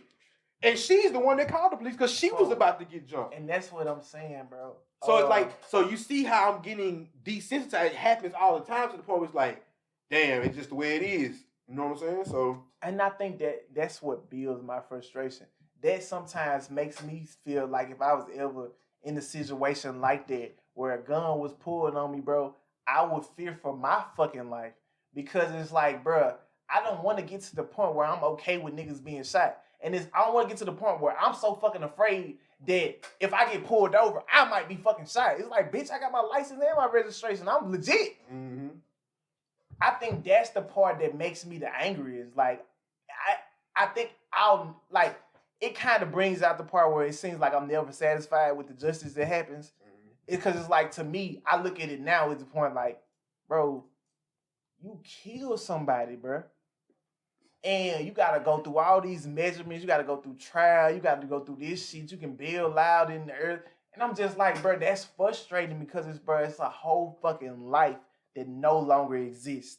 And she's the one that called the police because she was Oh. about to get jumped. And that's what I'm saying, bro. So it's like, so you see how I'm getting desensitized. It happens all the time to the point where it's like, damn, it's just the way it is. You know what I'm saying? So and I think that's what builds my frustration. That sometimes makes me feel like if I was ever in a situation like that where a gun was pulled on me, bro, I would fear for my fucking life because it's like, bro, I don't want to get to the point where I'm okay with niggas being shot. And I don't want to get to the point where I'm so fucking afraid that if I get pulled over, I might be fucking shot. It's like, bitch, I got my license and my registration. I'm legit. I think that's the part that makes me the angriest. Like, I think I'll, like, it kind of brings out the part where it seems like I'm never satisfied with the justice that happens. Because it's like, to me, I look at it now at the point like, bro, you kill somebody, bro. And you gotta go through all these measurements. You gotta go through trial. You gotta go through this shit. You can build loud in the earth. And I'm just like, bro, that's frustrating because it's a whole fucking life that no longer exists.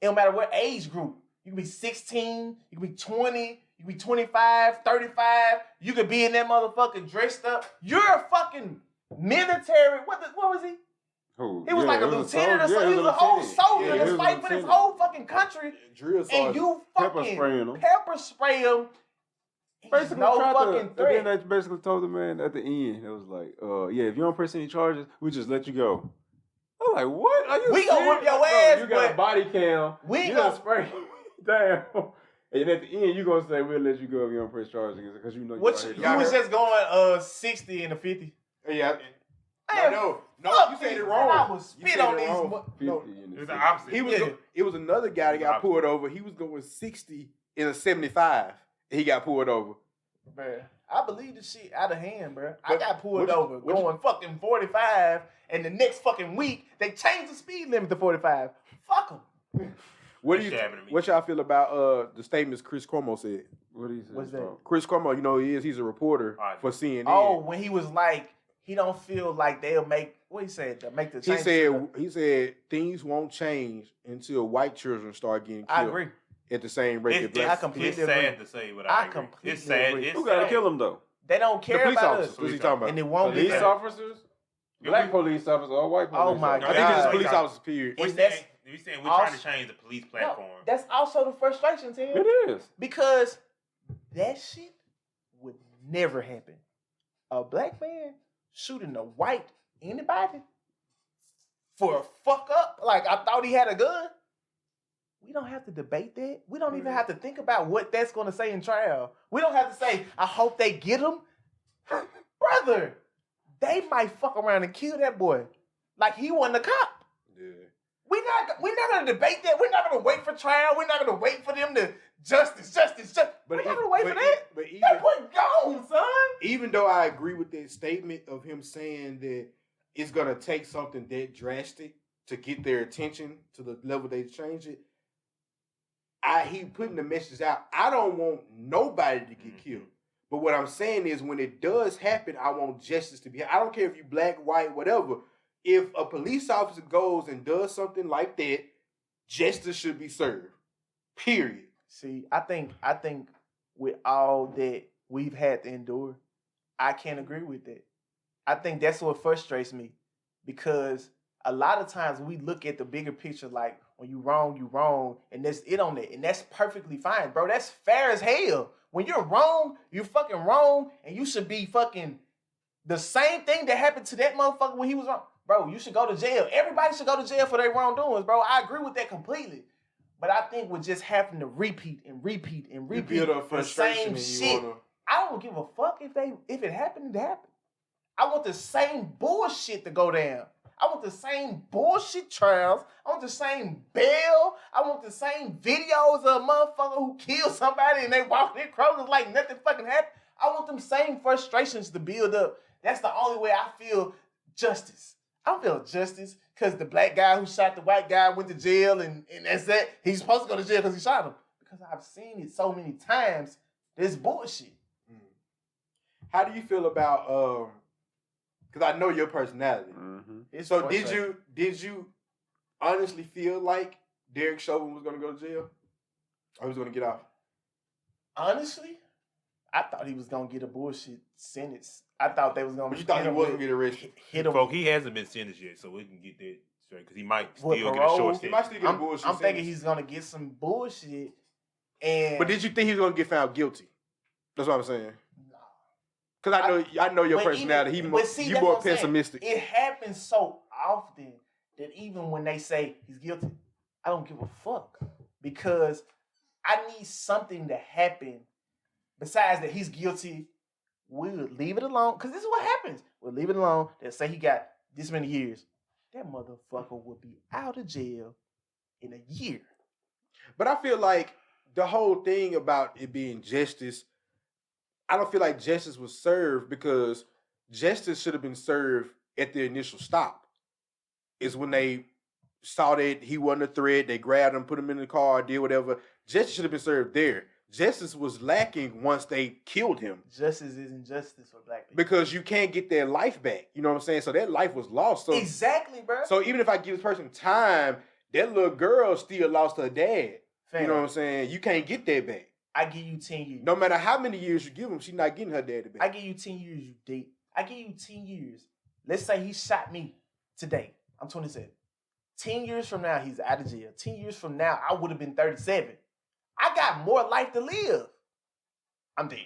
It don't matter what age group. You can be 16, you can be 20, you can be 25, 35. You could be in that motherfucker dressed up. You're a fucking military. What was he? Who? He was like a it lieutenant or soldier. something. He was a whole soldier Yeah, he that's was a fighting for this lieutenant. whole fucking country. drill And sergeant. you Pepper fucking spraying him. pepper spray him. He's Basically, no tried fucking to, and threat. then they basically told the man at the end, it was like, yeah, if you don't press any charges, we just let you go. I'm like, what? Are you We gonna serious? whip your Bro, ass, You got a but body cam. we You ain't gonna gonna spray. Damn. And at the end, you gonna say, we'll let you go if you don't press charges because you know you What out you, here you was doing- just going 60 and a 50. Yeah. Man, No, fuck you said these, it man. wrong. I would You spit said on it these. wrong. 50 No, in It was the the 60. opposite. he was. Yeah. It was another guy that got pulled over. He was going 60 in a 75. And he got pulled over. Bruh, I believe the shit out of hand, bro. I But got pulled what you- over what you- going fucking 45, and the next fucking week they changed the speed limit to 45. Fuck them. What do He's you? jabbing at me. What y'all feel about the statements Chris Cuomo said? What do you say? What's that? Chris Cuomo, you know who he is. He's a reporter All right. for CNN. Oh, when he was like, he don't feel like they'll make what he said, they'll make the he change. to said things won't change until white children start getting the- I killed agree. at the same rate that It's, black. I it's, completely it's agree. sad to say, but I I agree. completely It's sad. agree. It's Who gotta sad. kill him though? They don't The care police about officers. us, What's he talking about? and it won't be Police that. officers? Black police officers or white police Oh my officers? I think it's God. just police officers. Period. We're And that's- saying, we're saying we're trying to also- change the police No, platform. that's also the frustration, Tim. It is. Because that shit would never happen. A black man shooting a white anybody for a fuck up, like I thought he had a gun. We don't have to debate that. We don't even have to think about what that's going to say in trial. We don't have to say, I hope they get him. Brother, they might fuck around and kill that boy. Like he wasn't a cop. Yeah. We're not gonna debate that. We're not gonna wait for trial. We're not gonna wait for them to justice. We're not gonna wait for that. But That boy gone, son. even though I agree with that statement of him saying that it's gonna take something that drastic to get their attention to the level they change it, he putting the message out. I don't want nobody to get killed. But what I'm saying is when it does happen, I want justice to be. I don't care if you black, white, whatever. If a police officer goes and does something like that, justice should be served. Period. See, I think with all that we've had to endure, I can't agree with that. I think that's what frustrates me because a lot of times we look at the bigger picture like when you wrong, and that's it on that, and that's perfectly fine, bro. That's fair as hell. When you're fucking wrong, and you should be fucking the same thing that happened to that motherfucker when he was wrong. Bro, you should go to jail. Everybody should go to jail for their wrongdoings, bro. I agree with that completely. But I think we're just having to repeat You build the up frustration same and you shit. wanna. I don't give a fuck if it happened, it happened. I want the same bullshit to go down. I want the same bullshit trials. I want the same bail. I want the same videos of a motherfucker who killed somebody and they walking in Kroger's like nothing fucking happened. I want them same frustrations to build up. That's the only way I feel justice. I don't feel justice because the black guy who shot the white guy went to jail and that's that. He's supposed to go to jail because he shot him. Because I've seen it so many times. This bullshit. How do you feel about because I know your personality. Mm-hmm. It's So frustrating. did you honestly feel like Derek Chauvin was gonna go to jail? Or he was gonna get off? Honestly, I thought he was gonna get a bullshit sentence. I thought they was gonna. But you thought hit he him wasn't with- gonna get arrested. Hit him. Folk, he hasn't been sentenced yet, so we can get that straight because he might What, still get a parole? short He might sentence. still get a bullshit I'm thinking sentence. he's gonna get some bullshit. And But did you think he was gonna get found guilty? That's what I'm saying. Nah. Because I know your But personality. even- He more, but see, you that's more what I'm saying. pessimistic. It happens so often that even when they say he's guilty, I don't give a fuck because I need something to happen besides that he's guilty. We'll leave it alone because this is what happens. We'll leave it alone. They'll say he got this many years. That motherfucker will be out of jail in a year. But I feel like the whole thing about it being justice, I don't feel like justice was served because justice should have been served at the initial stop. Is when they saw that he wasn't a threat, they grabbed him, put him in the car, did whatever. Justice should have been served there. Justice was lacking once they killed him Justice isn't justice for black people. because you can't get their life back. You know what I'm saying? So that life was lost. So, Exactly, bro. so even if I give this person time, that little girl still lost her dad. Fam, You know what I'm saying? You can't get that back. I give you 10 years. No matter how many years you give him, she's not getting her daddy back. I give you 10 years, you date. I give you 10 years. Let's say he shot me today. I'm 27. 10 years from now, he's out of jail. 10 years from now, I would have been 37. I got more life to live. I'm dead.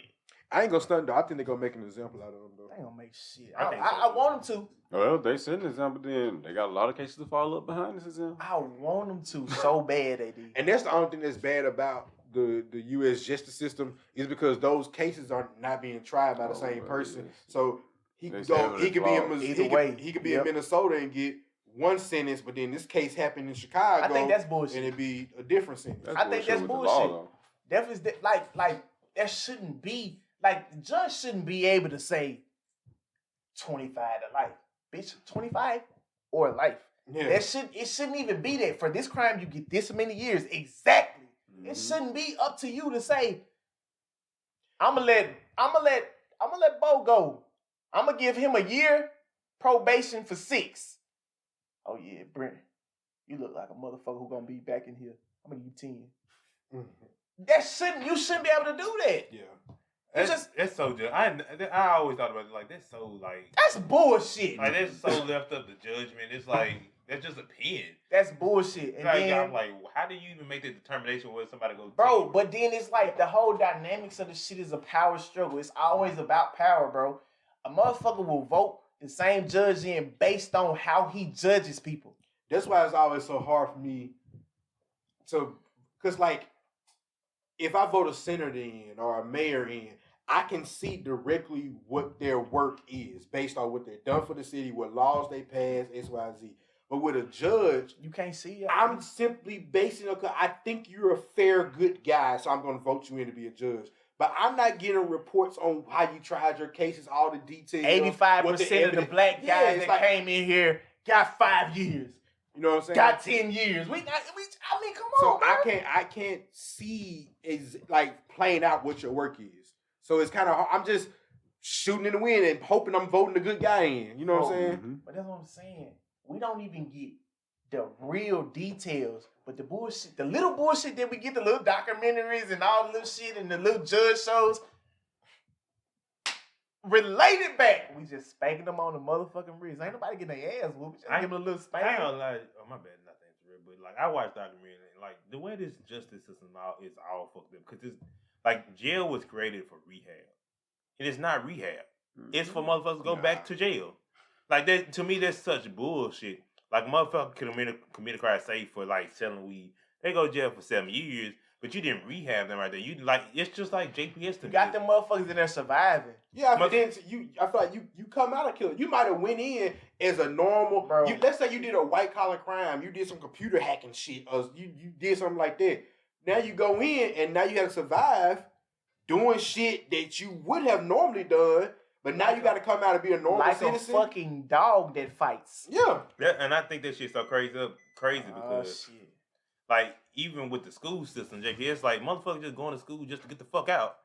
I ain't gonna stunt though. I think they're gonna make an example out of him though. They ain't gonna make shit. I I, think I, so, I too. want them to. Well, they said an example, then they got a lot of cases to follow up behind this example. I want them to so bad, AD. And that's the only thing that's bad about the U.S. justice system is because those cases are not being tried by the Oh, same well, person. yes. So he They could say go. it He could be in. was Either He way, could, he could be yep. in Minnesota and get one sentence, but then this case happened in Chicago. I think that's and bullshit. it'd be a different sentence. I think that's with the bullshit. though. That is like that shouldn't be like the judge shouldn't be able to say 25 to life, bitch. 25 or life. Yeah. It shouldn't even be that. For this crime, you get this many years exactly. It Mhm. shouldn't be up to you to say, I'ma let Bo go. I'ma give him a year probation for 6. Oh yeah, Brent, you look like a motherfucker who gonna be back in here. I'm gonna give you 10. Mhm. You shouldn't be able to do that. Yeah. That's so just. I always thought about it like that's so That's bullshit. like that's so left up to judgment. It's like that's just a pen. That's bullshit. And Like, then, I'm like, how do you even make the determination whether somebody goes? bro, but then it's like the whole dynamics of the shit is a power struggle. It's always about power, bro. A motherfucker will vote the same judge in based on how he judges people. That's why it's always so hard for me to, because like, if I vote a senator in or a mayor in, I can see directly what their work is based on what they've done for the city, what laws they pass, X, Y, Z. But with a judge, You can't see it. I'm simply basing it. I think you're a fair, good guy, so I'm going to vote you in to be a judge. But I'm not getting reports on how you tried your cases, all the details. 85% what of the evidence- black Yeah, guys it's that like- came in here got 5 years, You know what I'm saying? got 10 years. I mean, come So on, bro. I can't see is like playing out what your work is. So it's kind of hard. I'm just shooting in the wind and hoping I'm voting the good guy in. You know what I'm saying? Mhm. But that's what I'm saying. We don't even get the real details, but the bullshit, the little bullshit that we get, the little documentaries and all the little shit and the little judge shows, related back. We just spanking them on the motherfucking wrist. Ain't nobody getting their ass whooped. Just give them a little I ain't spank. gonna lie. Oh my bad, not to interrupt, but like I watched documentary and like the way this justice system now is all fucked up because it's like jail was created for rehab. It is not rehab. It's for motherfuckers to go back to jail. Like that to me, that's such bullshit. Like motherfucker commit a crime, say for like selling weed, they go to jail for 7 years, but you didn't rehab them right there. You like it's just like JPS to You me. got them motherfuckers in there surviving. Yeah, But- but then I feel like you come out a killer. You might have went in as a normal. Bro. Let's say you did a white collar crime. You did some computer hacking shit, or you did something like that. Now you go in and now you got to survive doing shit that you would have normally done, but now you got to come out and be a normal Like citizen. a fucking dog that fights. Yeah. And I think that shit's so crazy Oh, because shit. like even with the school system, JPS, like motherfuckers just going to school just to get the fuck out.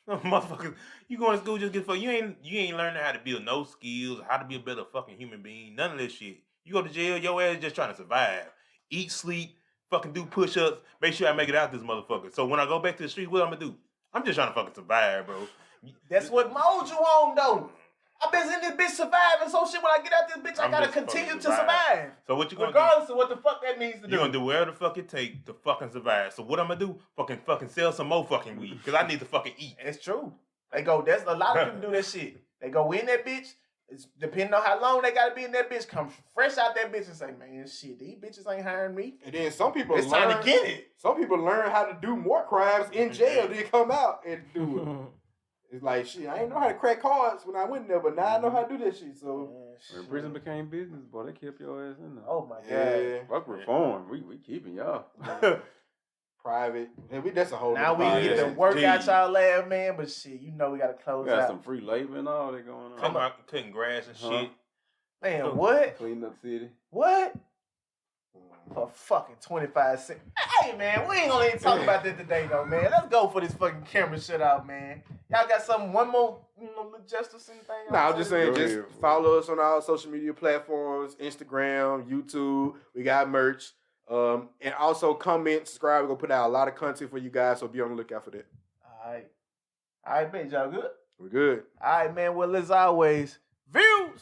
Motherfuckers, you going to school just to get the fuck. You ain't learning how to build no skills, how to be a better fucking human being, none of this shit. You go to jail, your ass just trying to survive, eat, sleep, fucking do push-ups, make sure I make it out this motherfucker. So when I go back to the street, what I'm gonna do? I'm just trying to fucking survive, bro. That's what mold you on, though. I've been in this bitch surviving, so shit, when I get out this bitch, I I'm gotta just continue fucking to survive. So what you gonna Regardless of what the fuck that means to do? do. You gonna do whatever the fuck it take to fucking survive. So what I'm gonna do? Fucking sell some more fucking weed. Cause I need to fucking eat. It's true. They go, there's a lot of people do that shit. They go in that bitch, it's depending on how long they gotta be in that bitch, come fresh out that bitch and say, man, shit, these bitches ain't hiring me. And then some people It's learn, time to get it. Some people learn how to do more crimes in jail than come out and do it. It's like, shit, I ain't know how to crack cards when I went there, but now I know how to do that shit. So, When prison became business, boy, they kept your ass in there. Oh my god. yeah, Fuck reform. We keeping y'all. private. That's a whole Now we nother get to podcast. work out Indeed. y'all lab, man, but shit, you know we gotta close We got out. some free labor and all that going on. Cutting grass and Huh? shit. Man, what? Clean up city. What? For fucking 25 cents. Hey, man, we ain't gonna even talk about that today, though, man. Let's go for this fucking camera shit out, man. Y'all got one more, little justice anything? Nah, I'm just saying, Go just ahead. follow us on our social media platforms, Instagram, YouTube. We got merch. And also comment, subscribe. We're going to put out a lot of content for you guys, so be on the lookout for that. All right. All right, man, y'all good? We're good. All right, man. Well, as always, views.